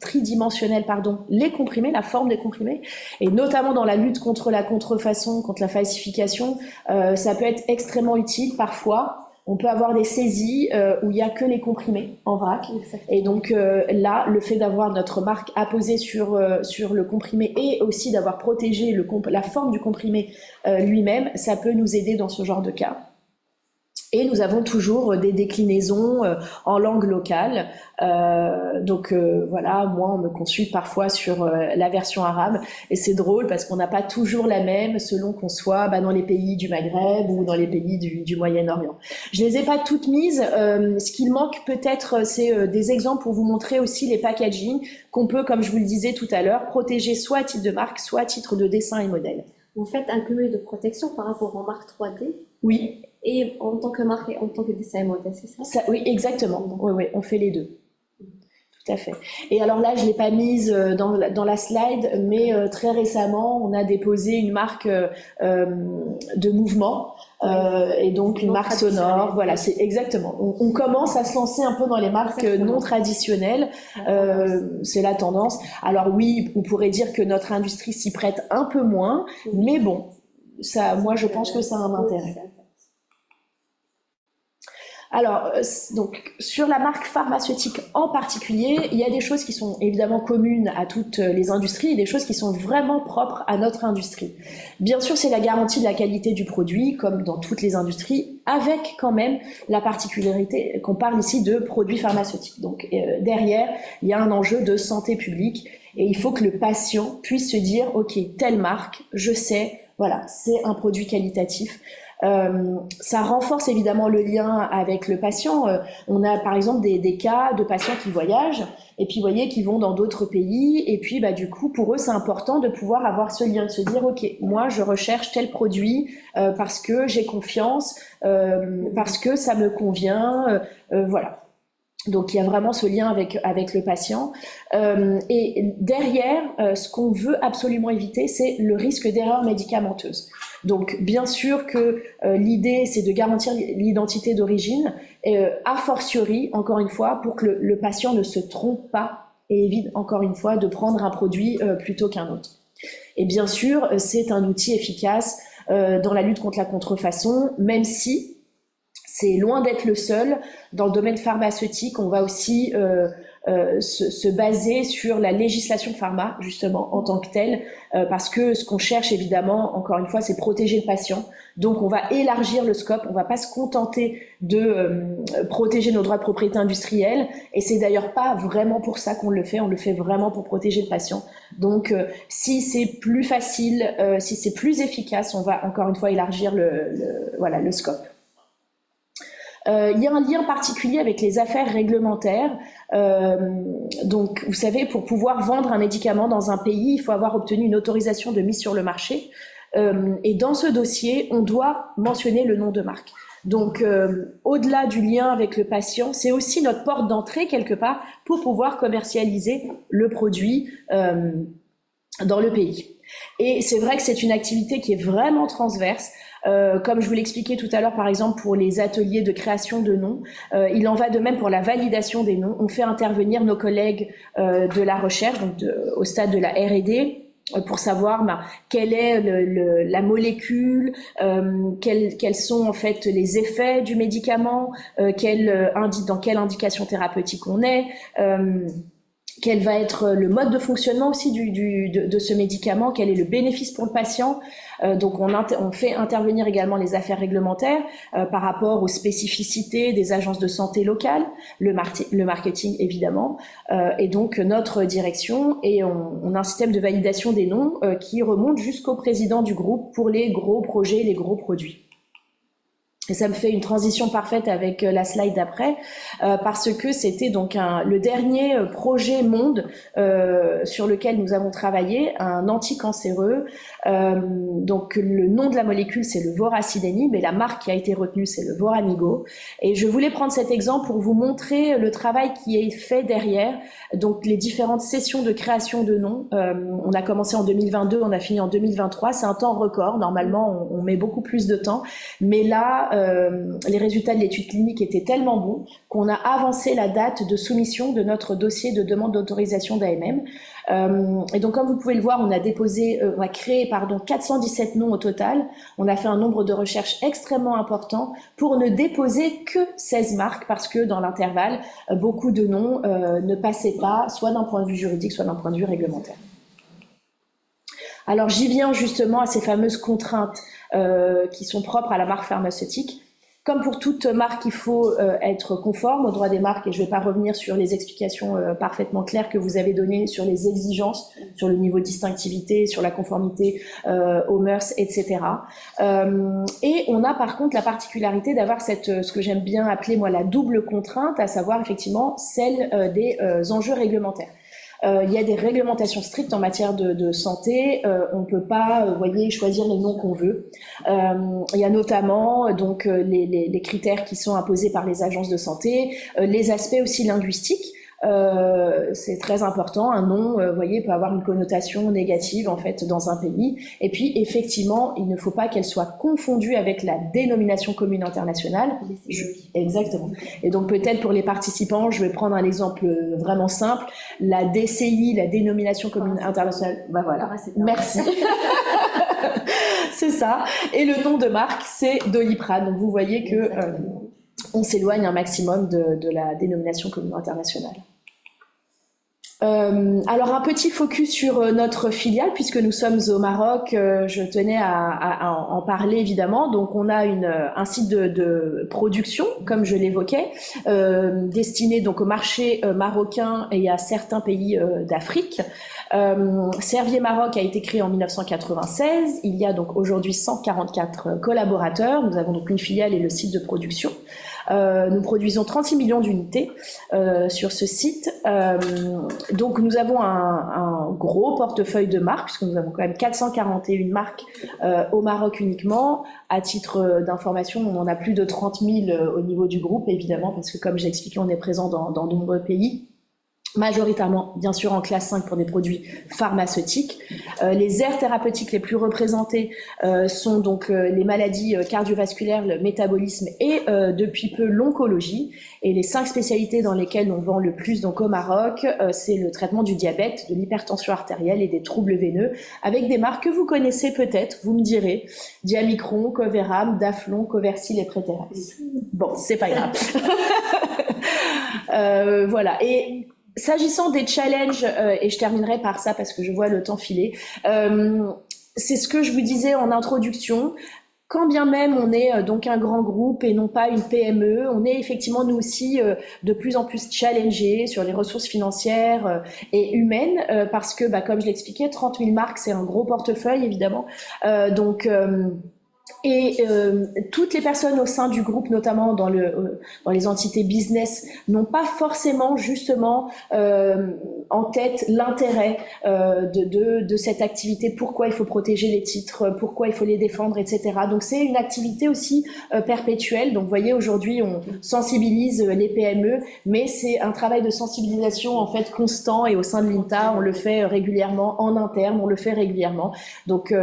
tridimensionnelle, les comprimés, la forme des comprimés, et notamment dans la lutte contre la contrefaçon, contre la falsification, ça peut être extrêmement utile parfois. On peut avoir des saisies où il n'y a que les comprimés en vrac. Et donc là, le fait d'avoir notre marque apposée sur le comprimé et aussi d'avoir protégé la forme du comprimé lui-même, ça peut nous aider dans ce genre de cas. Et nous avons toujours des déclinaisons en langue locale. Donc voilà, moi on me consulte parfois sur la version arabe, et c'est drôle parce qu'on n'a pas toujours la même selon qu'on soit dans les pays du Maghreb ou dans les pays du Moyen-Orient. Je les ai pas toutes mises. Ce qu'il manque peut-être, c'est des exemples pour vous montrer aussi les packaging qu'on peut, comme je vous le disais tout à l'heure, protéger soit à titre de marque, soit à titre de dessin et modèle. Vous faites un cumul de protection par rapport aux marques 3D? Oui. Et en tant que marque et en tant que dessin et modèle, c'est ça? Oui, exactement. Oui, on fait les deux. Tout à fait. Et alors là, je l'ai pas mise dans la slide, mais très récemment, on a déposé une marque de mouvement, et donc une marque sonore. Voilà, c'est exactement. On commence à se lancer un peu dans les marques non traditionnelles. C'est la tendance. Alors oui, on pourrait dire que notre industrie s'y prête un peu moins, mais bon, ça, moi, je pense que ça a un intérêt. Alors, donc, sur la marque pharmaceutique en particulier, il y a des choses qui sont évidemment communes à toutes les industries et des choses qui sont vraiment propres à notre industrie. Bien sûr, c'est la garantie de la qualité du produit, comme dans toutes les industries, avec quand même la particularité qu'on parle ici de produits pharmaceutiques. Donc, derrière, il y a un enjeu de santé publique et il faut que le patient puisse se dire, OK, telle marque, je sais, voilà, c'est un produit qualitatif. Ça renforce évidemment le lien avec le patient. On a par exemple des cas de patients qui voyagent et puis vous voyez qui vont dans d'autres pays et puis du coup pour eux c'est important de pouvoir avoir ce lien, de se dire ok, moi je recherche tel produit parce que j'ai confiance, parce que ça me convient, voilà. Donc il y a vraiment ce lien avec le patient. Et derrière, ce qu'on veut absolument éviter, c'est le risque d'erreur médicamenteuse. Donc bien sûr que l'idée, c'est de garantir l'identité d'origine, a fortiori, encore une fois, pour que le patient ne se trompe pas et évite, encore une fois, de prendre un produit plutôt qu'un autre. Et bien sûr, c'est un outil efficace dans la lutte contre la contrefaçon, même si c'est loin d'être le seul. Dans le domaine pharmaceutique, on va aussi se baser sur la législation pharma, justement, en tant que telle, parce que ce qu'on cherche, évidemment, encore une fois, c'est protéger le patient. Donc, on va élargir le scope, on va pas se contenter de protéger nos droits de propriété industrielle, et c'est d'ailleurs pas vraiment pour ça qu'on le fait, on le fait vraiment pour protéger le patient. Donc, si c'est plus facile, si c'est plus efficace, on va encore une fois élargir le scope. Il y a un lien particulier avec les affaires réglementaires. Donc, vous savez, pour pouvoir vendre un médicament dans un pays, il faut avoir obtenu une autorisation de mise sur le marché. Et dans ce dossier, on doit mentionner le nom de marque. Donc, au-delà du lien avec le patient, c'est aussi notre porte d'entrée, quelque part, pour pouvoir commercialiser le produit dans le pays. Et c'est vrai que c'est une activité qui est vraiment transverse. Comme je vous l'expliquais tout à l'heure, par exemple, pour les ateliers de création de noms, il en va de même pour la validation des noms. On fait intervenir nos collègues de la recherche, donc au stade de la R&D, pour savoir quelle est la molécule, quels sont en fait les effets du médicament, dans quelle indication thérapeutique on est, quel va être le mode de fonctionnement aussi de ce médicament, quel est le bénéfice pour le patient. Donc on fait intervenir également les affaires réglementaires par rapport aux spécificités des agences de santé locales, le marketing évidemment, et donc notre direction, et on a un système de validation des noms qui remonte jusqu'au président du groupe pour les gros projets, les gros produits. Et ça me fait une transition parfaite avec la slide d'après, parce que c'était donc le dernier projet monde sur lequel nous avons travaillé, un anticancéreux. Donc le nom de la molécule c'est le vorasidenib, mais la marque qui a été retenue c'est le Voranigo. Et je voulais prendre cet exemple pour vous montrer le travail qui est fait derrière, donc les différentes sessions de création de noms. On a commencé en 2022, on a fini en 2023, c'est un temps record. Normalement on met beaucoup plus de temps, mais là les résultats de l'étude clinique étaient tellement bons qu'on a avancé la date de soumission de notre dossier de demande d'autorisation d'AMM. Et donc, comme vous pouvez le voir, on a créé 417 noms au total. On a fait un nombre de recherches extrêmement important pour ne déposer que 16 marques parce que dans l'intervalle, beaucoup de noms ne passaient pas, soit d'un point de vue juridique, soit d'un point de vue réglementaire. Alors, j'y viens justement à ces fameuses contraintes qui sont propres à la marque pharmaceutique. Comme pour toute marque, il faut être conforme au droit des marques, et je ne vais pas revenir sur les explications parfaitement claires que vous avez données sur les exigences, sur le niveau de distinctivité, sur la conformité aux mœurs, etc. Et on a par contre la particularité d'avoir ce que j'aime bien appeler moi la double contrainte, à savoir effectivement celle des enjeux réglementaires. Il y a des réglementations strictes en matière de santé. On ne peut pas, choisir les noms qu'on veut. Il y a notamment donc les critères qui sont imposés par les agences de santé, les aspects aussi linguistiques. C'est très important. Un nom, peut avoir une connotation négative en fait dans un pays. Et puis effectivement, il ne faut pas qu'elle soit confondue avec la dénomination commune internationale. Exactement. Et donc peut-être pour les participants, je vais prendre un exemple vraiment simple. La DCI, la dénomination commune internationale. Voilà. Merci. C'est ça. Et le nom de marque, c'est Doliprane. Donc vous voyez que on s'éloigne un maximum de la dénomination commune internationale. Alors un petit focus sur notre filiale puisque nous sommes au Maroc, je tenais à en parler évidemment. Donc on a un site de production comme je l'évoquais, destiné donc au marché marocain et à certains pays d'Afrique. Servier Maroc a été créé en 1996. Il y a donc aujourd'hui 144 collaborateurs. Nous avons donc une filiale et le site de production. Nous produisons 36 millions d'unités sur ce site. Donc nous avons un gros portefeuille de marques, puisque nous avons quand même 441 marques au Maroc uniquement. À titre d'information, on en a plus de 30 000 au niveau du groupe, évidemment, parce que comme j'ai expliqué, on est présent dans de nombreux pays. Majoritairement, bien sûr, en classe 5 pour des produits pharmaceutiques. Les aires thérapeutiques les plus représentées sont donc les maladies cardiovasculaires, le métabolisme et depuis peu l'oncologie. Et les 5 spécialités dans lesquelles on vend le plus donc au Maroc, c'est le traitement du diabète, de l'hypertension artérielle et des troubles veineux, avec des marques que vous connaissez peut-être, vous me direz, Diamicron, Coveram, Daflon, Coversil et Préterax. Bon, c'est pas grave. Voilà. Et s'agissant des challenges, et je terminerai par ça parce que je vois le temps filer, c'est ce que je vous disais en introduction. Quand bien même on est donc un grand groupe et non pas une PME, on est effectivement nous aussi de plus en plus challengés sur les ressources financières et humaines parce que, comme je l'expliquais, 30 000 marques, c'est un gros portefeuille évidemment. Toutes les personnes au sein du groupe, notamment dans les entités business, n'ont pas forcément justement en tête l'intérêt de cette activité, pourquoi il faut protéger les titres, pourquoi il faut les défendre, etc. Donc c'est une activité aussi perpétuelle. Donc vous voyez, aujourd'hui on sensibilise les PME, mais c'est un travail de sensibilisation en fait constant, et au sein de l'INTA on le fait régulièrement, en interne on le fait régulièrement. Donc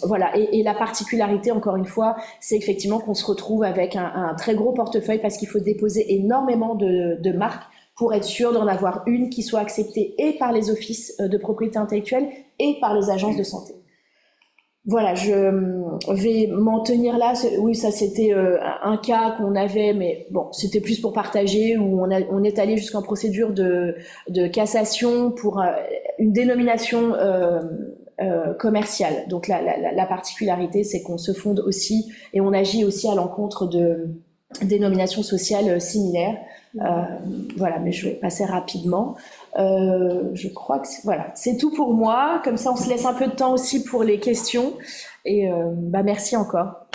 voilà, et la particularité encore une fois, c'est effectivement qu'on se retrouve avec un très gros portefeuille parce qu'il faut déposer énormément de marques pour être sûr d'en avoir une qui soit acceptée et par les offices de propriété intellectuelle et par les agences de santé. Voilà, je vais m'en tenir là. Oui, ça c'était un cas qu'on avait, mais bon, c'était plus pour partager, où on est allé jusqu'en procédure de cassation pour une dénomination commerciale. Donc la particularité, c'est qu'on se fonde aussi et on agit aussi à l'encontre de dénominations sociales similaires. Voilà, mais je vais passer rapidement. Je crois que voilà, c'est tout pour moi. Comme ça, on se laisse un peu de temps aussi pour les questions. Et merci encore.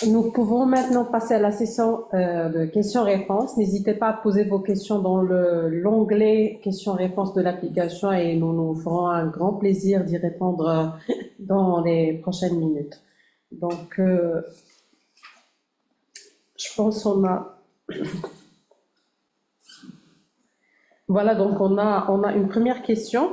Nous pouvons maintenant passer à la session de questions-réponses. N'hésitez pas à poser vos questions dans l'onglet questions-réponses de l'application et nous ferons un grand plaisir d'y répondre dans les prochaines minutes. Donc, je pense qu'on a... Voilà, donc on a une première question.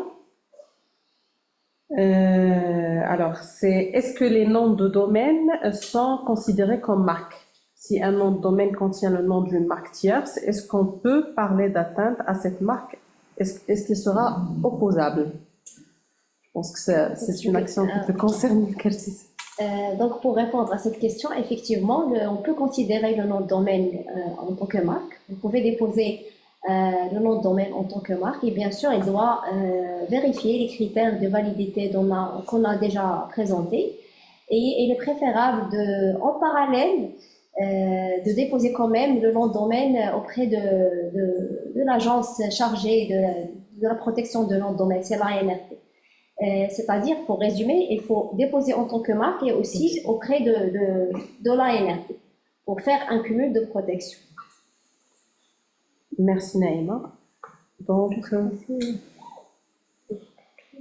Alors, c'est est-ce que les noms de domaine sont considérés comme marques? Si un nom de domaine contient le nom d'une marque tierce, est-ce qu'on peut parler d'atteinte à cette marque? Est-ce qu'il sera opposable? Je pense que c'est une action qui te concerne, Kersis. Donc, pour répondre à cette question, effectivement, on peut considérer le nom de domaine en tant que marque. Vous pouvez déposer le nom de domaine en tant que marque et bien sûr, il doit vérifier les critères de validité qu'on a déjà présentés. Et il est préférable en parallèle de déposer quand même le nom de domaine auprès de l'agence chargée de la protection de nom de domaine, c'est l'ANRT. C'est-à-dire, pour résumer, il faut déposer en tant que marque et aussi auprès de l'ANRT pour faire un cumul de protection. Merci Naïma. Donc,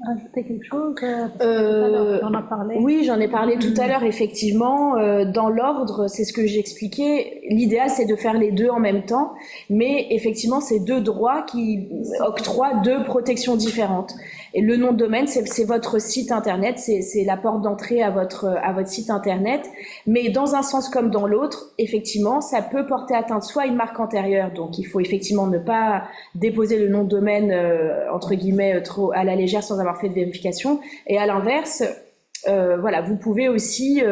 ajouter quelque chose? On en a parlé. Oui, j'en ai parlé tout à l'heure, effectivement. Dans l'ordre, c'est ce que j'expliquais. L'idéal, c'est de faire les deux en même temps. Mais effectivement, c'est deux droits qui octroient deux protections différentes. Et le nom de domaine, c'est votre site internet, c'est la porte d'entrée à votre site internet. Mais dans un sens comme dans l'autre, effectivement, ça peut porter atteinte soit à une marque antérieure, donc il faut effectivement ne pas déposer le nom de domaine entre guillemets trop à la légère sans avoir fait de vérification. Et à l'inverse, voilà, vous pouvez aussi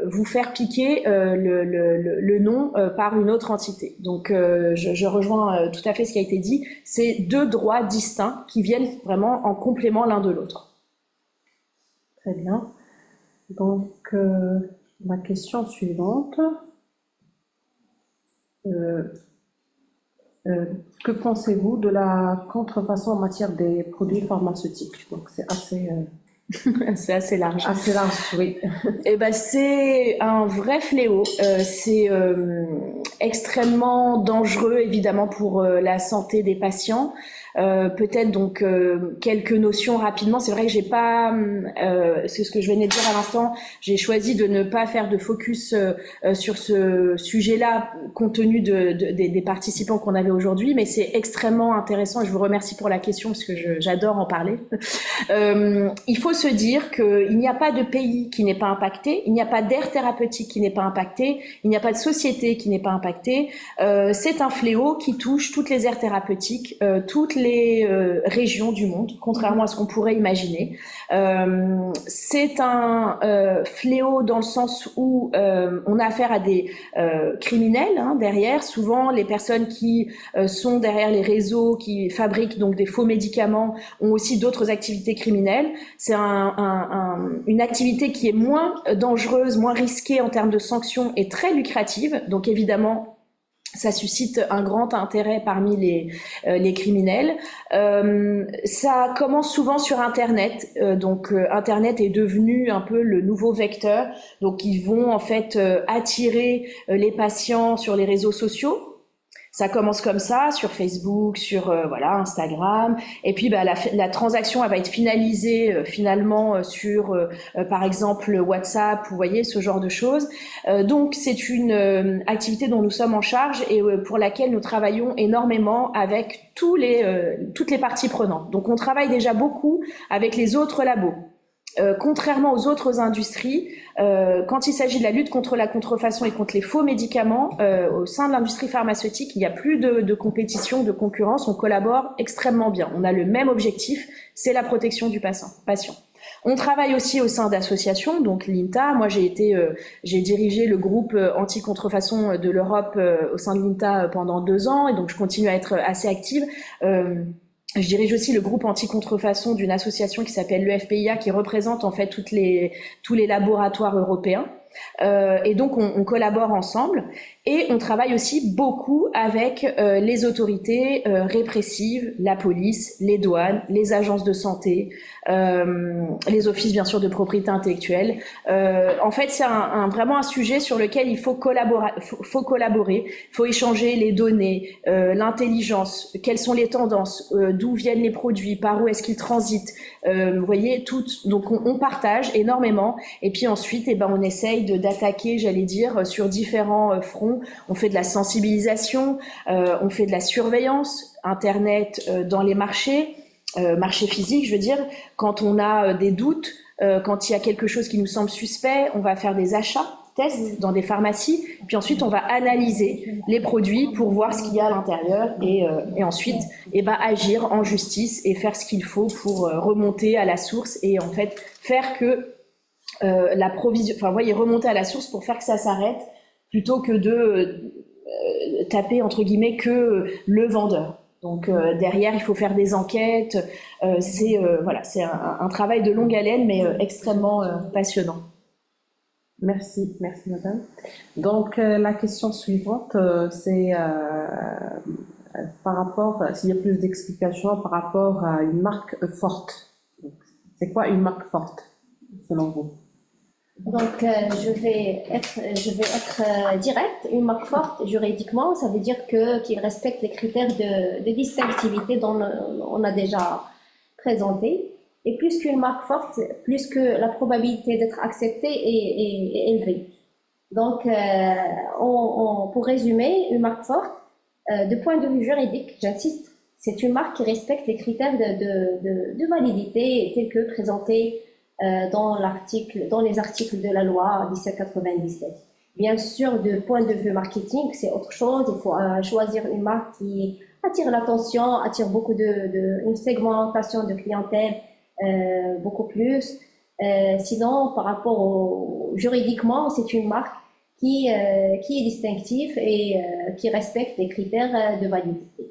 vous faire piquer le nom par une autre entité. Donc, je rejoins tout à fait ce qui a été dit. C'est deux droits distincts qui viennent vraiment en complément l'un de l'autre. Très bien. Donc, la question suivante. Que pensez-vous de la contrefaçon en matière des produits pharmaceutiques? Donc, c'est assez... C'est assez large. Assez large, oui. Eh ben, c'est un vrai fléau. C'est extrêmement dangereux, évidemment, pour la santé des patients. Peut-être donc quelques notions rapidement. C'est vrai que j'ai pas, c'est ce que je venais de dire à l'instant. J'ai choisi de ne pas faire de focus sur ce sujet-là, compte tenu des participants qu'on avait aujourd'hui, mais c'est extrêmement intéressant. Et je vous remercie pour la question parce que j'adore en parler. Il faut se dire qu'il n'y a pas de pays qui n'est pas impacté, il n'y a pas d'aire thérapeutique qui n'est pas impacté, il n'y a pas de société qui n'est pas impactée. C'est un fléau qui touche toutes les aires thérapeutiques, toutes les régions du monde, contrairement à ce qu'on pourrait imaginer. C'est un fléau dans le sens où on a affaire à des criminels derrière. Souvent, les personnes qui sont derrière les réseaux, qui fabriquent donc des faux médicaments, ont aussi d'autres activités criminelles. C'est une activité qui est moins dangereuse, moins risquée en termes de sanctions et très lucrative. Donc évidemment, ça suscite un grand intérêt parmi les criminels. Ça commence souvent sur Internet. Donc Internet est devenu un peu le nouveau vecteur. Donc ils vont en fait attirer les patients sur les réseaux sociaux. Ça commence comme ça, sur Facebook, sur voilà, Instagram. Et puis la transaction elle va être finalisée finalement sur par exemple WhatsApp, vous voyez, ce genre de choses. Donc c'est une activité dont nous sommes en charge et pour laquelle nous travaillons énormément avec toutes les parties prenantes. Donc on travaille déjà beaucoup avec les autres labos. Contrairement aux autres industries, quand il s'agit de la lutte contre la contrefaçon et contre les faux médicaments, au sein de l'industrie pharmaceutique, il n'y a plus de compétition, de concurrence, on collabore extrêmement bien. On a le même objectif, c'est la protection du patient. On travaille aussi au sein d'associations, donc l'INTA. Moi, j'ai dirigé le groupe anti-contrefaçon de l'Europe au sein de l'INTA pendant 2 ans, et donc je continue à être assez active. Je dirige aussi le groupe anti-contrefaçon d'une association qui s'appelle le FPIA, qui représente en fait tous les laboratoires européens. Et donc on collabore ensemble et on travaille aussi beaucoup avec les autorités répressives, la police, les douanes, les agences de santé, les offices bien sûr de propriété intellectuelle. En fait, c'est vraiment un sujet sur lequel il faut collaborer, il faut échanger les données, l'intelligence, quelles sont les tendances, d'où viennent les produits, par où est-ce qu'ils transitent. Vous voyez, donc on partage énormément et puis ensuite, on essaye d'attaquer, j'allais dire, sur différents fronts. On fait de la sensibilisation, on fait de la surveillance, Internet dans les marchés physiques, je veux dire, quand on a des doutes, quand il y a quelque chose qui nous semble suspect, on va faire des achats, tests dans des pharmacies, puis ensuite on va analyser les produits pour voir ce qu'il y a à l'intérieur et ensuite agir en justice et faire ce qu'il faut pour remonter à la source et en fait faire que remonter à la source pour faire que ça s'arrête plutôt que de taper entre guillemets que le vendeur. Donc derrière, il faut faire des enquêtes. C'est un travail de longue haleine, mais extrêmement passionnant. Merci madame. Donc la question suivante, c'est par rapport, s'il y a plus d'explications par rapport à une marque forte. C'est quoi une marque forte, selon vous? Donc, je vais être directe. Une marque forte, juridiquement, ça veut dire qu'il respecte les critères de distinctivité dont on a déjà présenté. Et plus qu'une marque forte, plus que la probabilité d'être acceptée est élevée. Donc, pour résumer, une marque forte, de point de vue juridique, j'insiste, c'est une marque qui respecte les critères de validité tels que présentés dans les articles de la loi 1797. Bien sûr, de point de vue marketing, c'est autre chose. Il faut choisir une marque qui attire l'attention, attire beaucoup une segmentation de clientèle beaucoup plus. Sinon, par rapport juridiquement, c'est une marque qui est distinctive et qui respecte les critères de validité.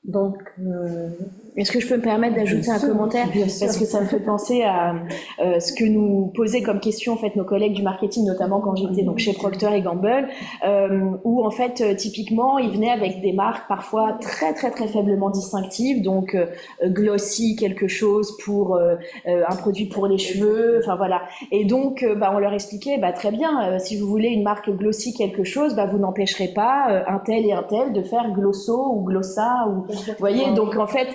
Donc, est-ce que je peux me permettre d'ajouter un commentaire parce que ça me fait penser à ce que nous posaient comme question en fait nos collègues du marketing, notamment quand j'étais donc chez Procter & Gamble, où en fait typiquement ils venaient avec des marques parfois très très très faiblement distinctives, donc glossy quelque chose pour un produit pour les cheveux, enfin voilà. Et donc on leur expliquait très bien, si vous voulez une marque glossy quelque chose, vous n'empêcherez pas un tel et un tel de faire glosso ou glossa ou vous voyez, donc en fait,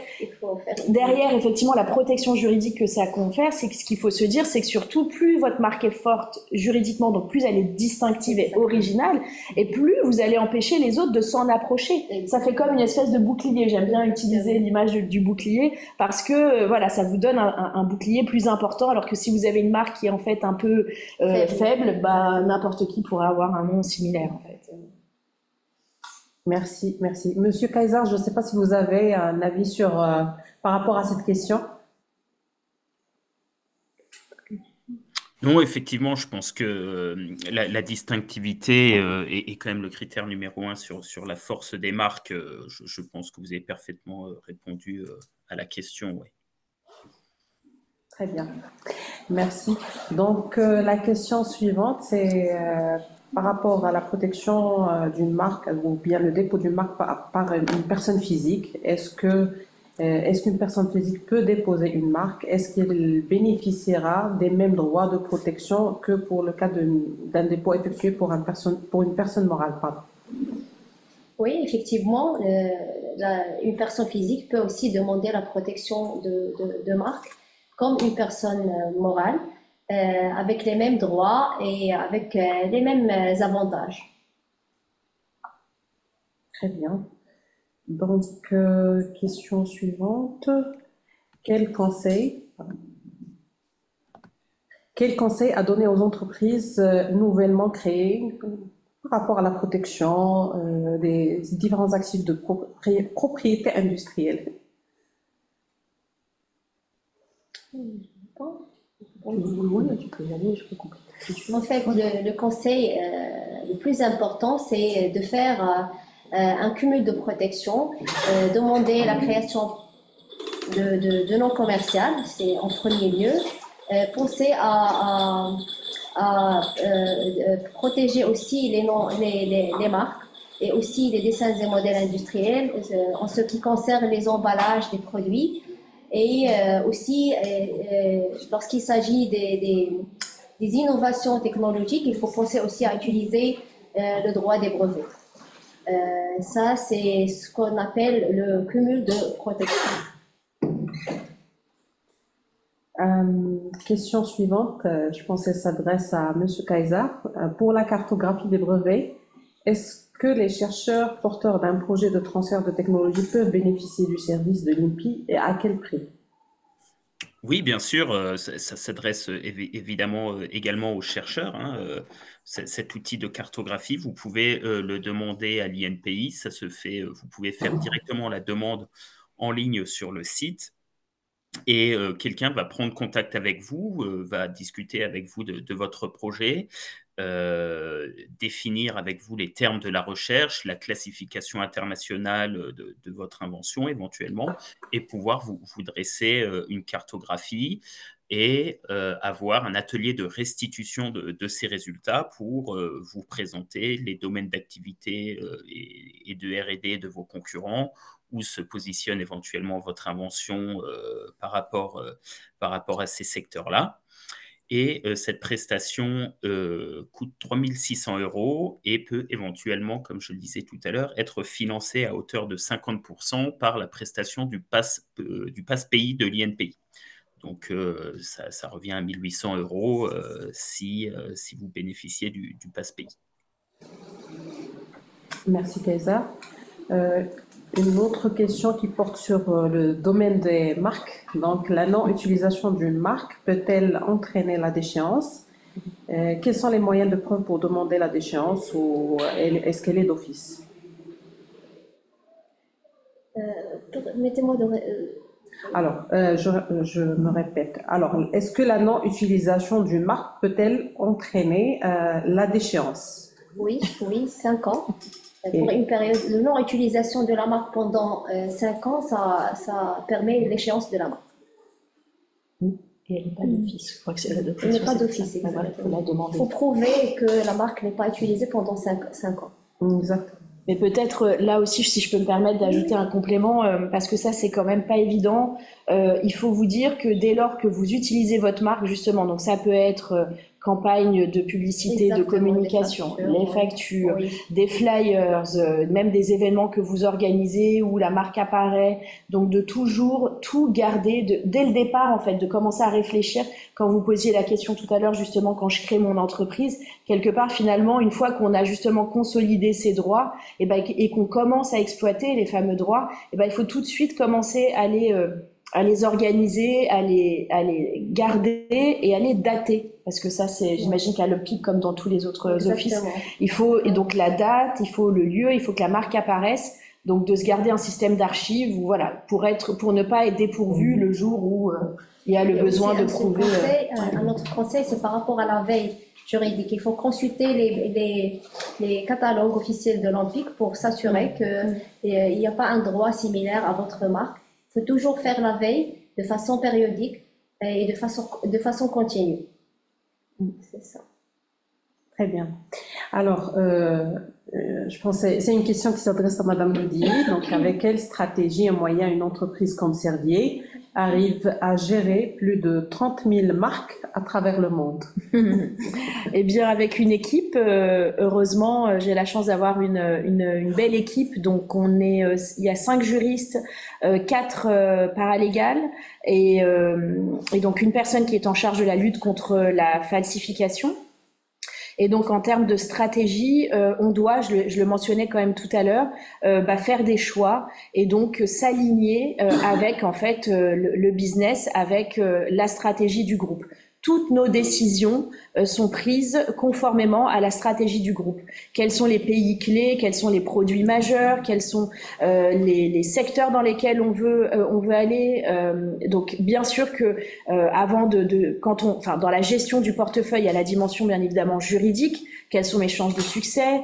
derrière effectivement la protection juridique que ça confère, c'est que ce qu'il faut se dire, c'est que surtout plus votre marque est forte juridiquement, donc plus elle est distinctive et originale, et plus vous allez empêcher les autres de s'en approcher. Ça fait comme une espèce de bouclier. J'aime bien utiliser l'image du bouclier parce que voilà, ça vous donne un bouclier plus important, alors que si vous avez une marque qui est en fait un peu faible, n'importe qui pourrait avoir un nom similaire en fait. Merci. Monsieur Kaiser, je ne sais pas si vous avez un avis par rapport à cette question. Non, effectivement, je pense que la distinctivité est quand même le critère numéro 1 sur la force des marques. Je pense que vous avez parfaitement répondu à la question. Ouais. Très bien. Merci. Donc, la question suivante, c'est par rapport à la protection d'une marque ou bien le dépôt d'une marque par une personne physique. Est-ce qu'une personne physique peut déposer une marque? Est-ce qu'elle bénéficiera des mêmes droits de protection que pour le cas d'un dépôt effectué pour une personne morale, pardon? Oui, effectivement, une personne physique peut aussi demander la protection de marque comme une personne morale, avec les mêmes droits et avec les mêmes avantages. Très bien. Donc, question suivante. quel conseil à donner aux entreprises nouvellement créées par rapport à la protection des différents actifs de propriété industrielle? En fait, le conseil le plus important, c'est de faire un cumul de protection, demander la création de noms commerciaux, c'est en premier lieu. Penser à protéger aussi les noms, les marques et aussi les dessins et modèles industriels en ce qui concerne les emballages des produits. Et aussi, lorsqu'il s'agit des innovations technologiques, il faut penser aussi à utiliser le droit des brevets. Ça, c'est ce qu'on appelle le cumul de protection. Question suivante, je pense qu'elle s'adresse à Monsieur Kaiser. Pour la cartographie des brevets, est-ce que les chercheurs porteurs d'un projet de transfert de technologie peuvent bénéficier du service de l'INPI et à quel prix? Oui, bien sûr, ça s'adresse évidemment également aux chercheurs, hein, cet outil de cartographie, vous pouvez le demander à l'INPI, ça se fait, vous pouvez faire directement la demande en ligne sur le site. Et quelqu'un va prendre contact avec vous, va discuter avec vous de votre projet, définir avec vous les termes de la recherche, la classification internationale de votre invention éventuellement, et pouvoir vous dresser une cartographie et avoir un atelier de restitution de ces résultats pour vous présenter les domaines d'activité et de R&D de vos concurrents, où se positionne éventuellement votre invention par rapport à ces secteurs-là. Et cette prestation coûte 3 600 € et peut éventuellement, comme je le disais tout à l'heure, être financée à hauteur de 50% par la prestation du pass pays de l'INPI. Donc ça revient à 1 800 € si vous bénéficiez du pass pays. Merci Kaiser. Une autre question qui porte sur le domaine des marques. Donc, la non-utilisation d'une marque peut-elle entraîner la déchéance? Quels sont les moyens de preuve pour demander la déchéance ou est-ce qu'elle est d'office? Mettez-moi de... Alors, je me répète. Alors, est-ce que la non-utilisation d'une marque peut-elle entraîner la déchéance? Oui, 5 ans. Pour une période de non-utilisation de la marque pendant 5 ans, ça permet l'échéance de la marque. Et elle n'est pas d'office. Je crois que c'est la Elle n'est pas d'office, il faut la demander. Il faut prouver que la marque n'est pas utilisée pendant 5 ans. Exact. Mais peut-être là aussi, si je peux me permettre d'ajouter un complément, parce que ça, c'est quand même pas évident. Il faut vous dire que dès lors que vous utilisez votre marque, justement, donc ça peut être campagne de publicité, Exactement, de communication, les factures, oui. des flyers, même des événements que vous organisez où la marque apparaît. Donc de toujours tout garder, dès le départ en fait, de commencer à réfléchir. Quand vous posiez la question tout à l'heure, justement, quand je crée mon entreprise, quelque part finalement, une fois qu'on a justement consolidé ces droits, et qu'on commence à exploiter les fameux droits, il faut tout de suite commencer à les organiser, à les garder et à les dater. Parce que ça, c'est, j'imagine qu'à l'OPIC, comme dans tous les autres offices, il faut, et donc la date, il faut le lieu, il faut que la marque apparaisse. Donc de se garder un système d'archives, voilà, pour ne pas être dépourvu le jour où il y a le besoin de prouver. Un autre conseil, c'est par rapport à la veille juridique. Il faut consulter les catalogues officiels de l'OPIC pour s'assurer qu'il n'y a pas un droit similaire à votre marque. Il faut toujours faire la veille de façon périodique et de façon continue. C'est ça. Très bien. Alors, je pense que c'est une question qui s'adresse à Madame Ledier. Donc, avec quelle stratégie et moyens une entreprise comme Servier arrive à gérer plus de 30 000 marques à travers le monde? Eh bien, avec une équipe, heureusement, j'ai la chance d'avoir une belle équipe. Donc, il y a 5 juristes, 4 paralégales et donc une personne qui est en charge de la lutte contre la falsification. Et donc en termes de stratégie, on doit, je le mentionnais quand même tout à l'heure, faire des choix et donc s'aligner avec en fait le business, avec la stratégie du groupe. Toutes nos décisions sont prises conformément à la stratégie du groupe. Quels sont les pays clés, quels sont les produits majeurs, quels sont les secteurs dans lesquels on veut aller. Donc bien sûr que avant dans la gestion du portefeuille, il y a la dimension bien évidemment juridique. Quelles sont mes chances de succès?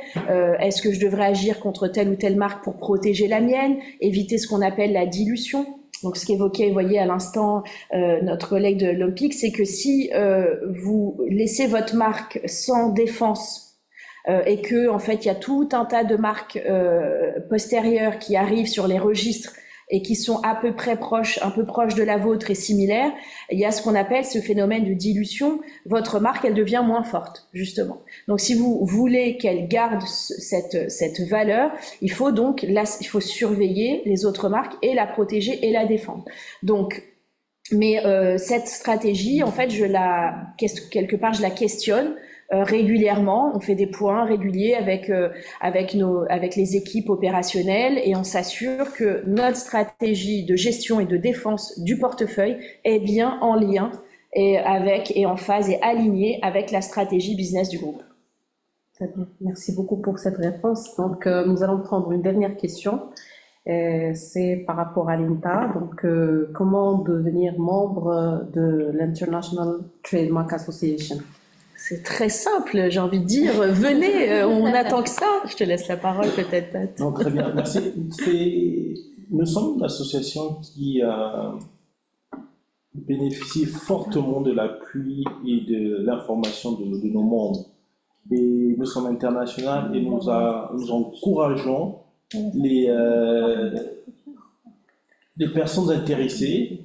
Est-ce que je devrais agir contre telle ou telle marque pour protéger la mienne? Éviter ce qu'on appelle la dilution. Donc, ce qu'évoquait, vous voyez, à l'instant, notre collègue de l'Olympique, c'est que si vous laissez votre marque sans défense et que, en fait, il y a tout un tas de marques postérieures qui arrivent sur les registres et qui sont à peu près proches, un peu proches de la vôtre et similaires, il y a ce qu'on appelle ce phénomène de dilution. Votre marque, elle devient moins forte, justement. Donc, si vous voulez qu'elle garde cette valeur, il faut surveiller les autres marques et la protéger et la défendre. Donc, mais cette stratégie, en fait, quelque part, je la questionne régulièrement. On fait des points réguliers avec les équipes opérationnelles et on s'assure que notre stratégie de gestion et de défense du portefeuille est bien en lien et en phase et alignée avec la stratégie business du groupe. Très bien. Merci beaucoup pour cette réponse. Donc, nous allons prendre une dernière question. C'est par rapport à l'INTA. Donc, comment devenir membre de l'International Trademark Association? C'est très simple, j'ai envie de dire, venez, on attend que ça. Je te laisse la parole peut-être. Non, très bien, merci. Nous sommes une association qui bénéficie fortement de l'appui et de l'information de nos membres. Et nous sommes internationaux et nous encourageons les personnes intéressées,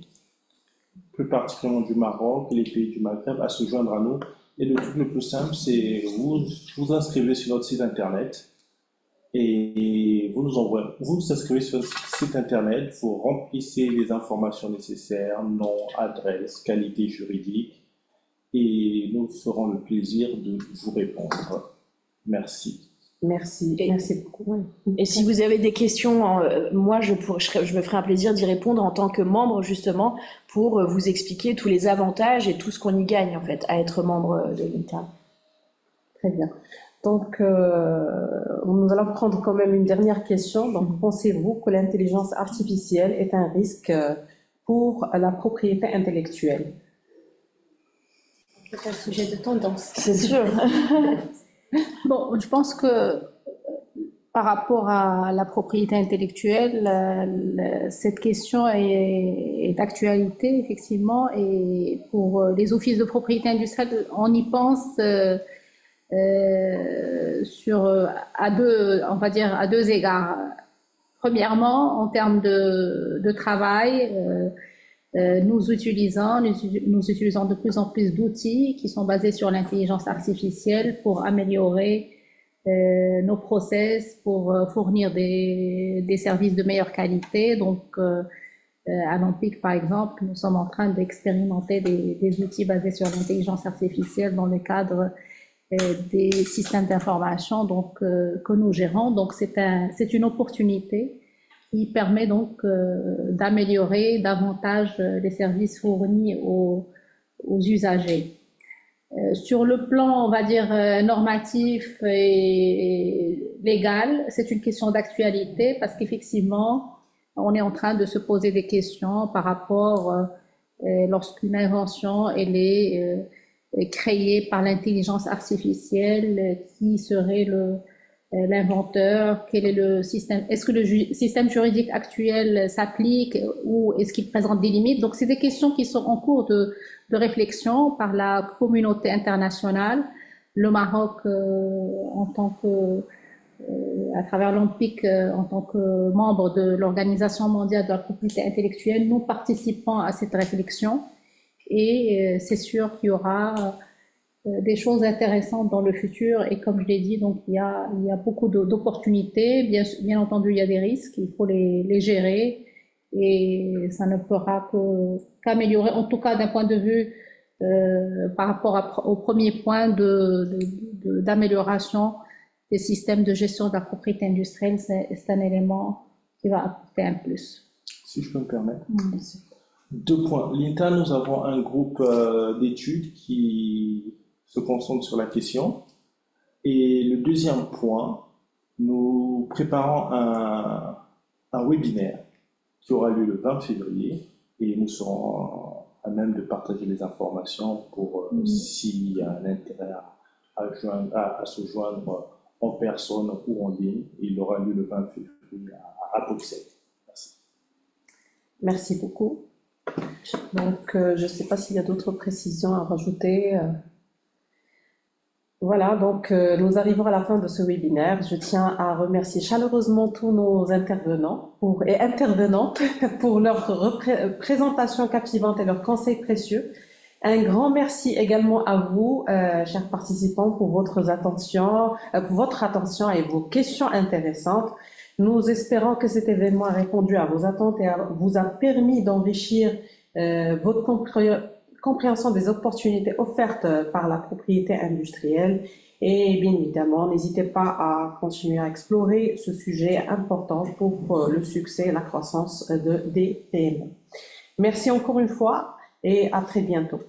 plus particulièrement du Maroc et les pays du Maghreb, à se joindre à nous. Et le truc le plus simple, c'est vous inscrivez sur notre site internet et vous vous inscrivez sur notre site internet, vous remplissez les informations nécessaires, nom, adresse, qualité juridique, et nous ferons le plaisir de vous répondre. Merci. Merci beaucoup. Et si vous avez des questions, moi je me ferai un plaisir d'y répondre en tant que membre justement pour vous expliquer tous les avantages et tout ce qu'on y gagne en fait à être membre de l'INTA. Très bien. Donc nous allons prendre quand même une dernière question. Donc pensez-vous que l'intelligence artificielle est un risque pour la propriété intellectuelle? C'est un sujet de tendance. C'est sûr. Bon, je pense que par rapport à la propriété intellectuelle, cette question est d'actualité, effectivement, et pour les offices de propriété industrielle, on y pense à deux égards. Premièrement, en termes de travail, nous utilisons de plus en plus d'outils qui sont basés sur l'intelligence artificielle pour améliorer nos process, pour fournir des services de meilleure qualité. Donc, à l'Olympique, par exemple, nous sommes en train d'expérimenter des outils basés sur l'intelligence artificielle dans le cadre des systèmes d'information que nous gérons. Donc, c'est une opportunité qui permet donc d'améliorer davantage les services fournis aux usagers. Sur le plan, on va dire, normatif et légal, c'est une question d'actualité parce qu'effectivement, on est en train de se poser des questions par rapport lorsqu'une invention elle est créée par l'intelligence artificielle, qui serait l'inventeur, quel est le système, est-ce que le système juridique actuel s'applique ou est-ce qu'il présente des limites? Donc, c'est des questions qui sont en cours de réflexion par la communauté internationale. Le Maroc, à travers l'Olympique, en tant que membre de l'Organisation mondiale de la propriété intellectuelle, nous participons à cette réflexion et c'est sûr qu'il y aura des choses intéressantes dans le futur et comme je l'ai dit, donc il y a beaucoup d'opportunités. Bien entendu, il y a des risques, il faut les gérer et ça ne pourra qu'améliorer, en tout cas d'un point de vue par rapport au premier point d'amélioration des systèmes de gestion de la propriété industrielle, c'est un élément qui va apporter un plus. Si je peux me permettre. Deux points. L'INTA, nous avons un groupe d'études qui se concentre sur la question. Et le deuxième point, nous préparons un webinaire qui aura lieu le 20 février et nous serons à même de partager les informations pour s'il y a un intérêt à se joindre en personne ou en ligne. Il aura lieu le 20 février à Bruxelles. Merci. Merci beaucoup. Donc, je ne sais pas s'il y a d'autres précisions à rajouter. Voilà, donc nous arrivons à la fin de ce webinaire. Je tiens à remercier chaleureusement tous nos intervenants et intervenantes pour leur présentation captivante et leurs conseils précieux. Un grand merci également à vous, chers participants, pour votre attention et vos questions intéressantes. Nous espérons que cet événement a répondu à vos attentes et vous a permis d'enrichir votre compréhension des opportunités offertes par la propriété industrielle. Et bien évidemment, n'hésitez pas à continuer à explorer ce sujet important pour le succès et la croissance des PME. Merci encore une fois et à très bientôt.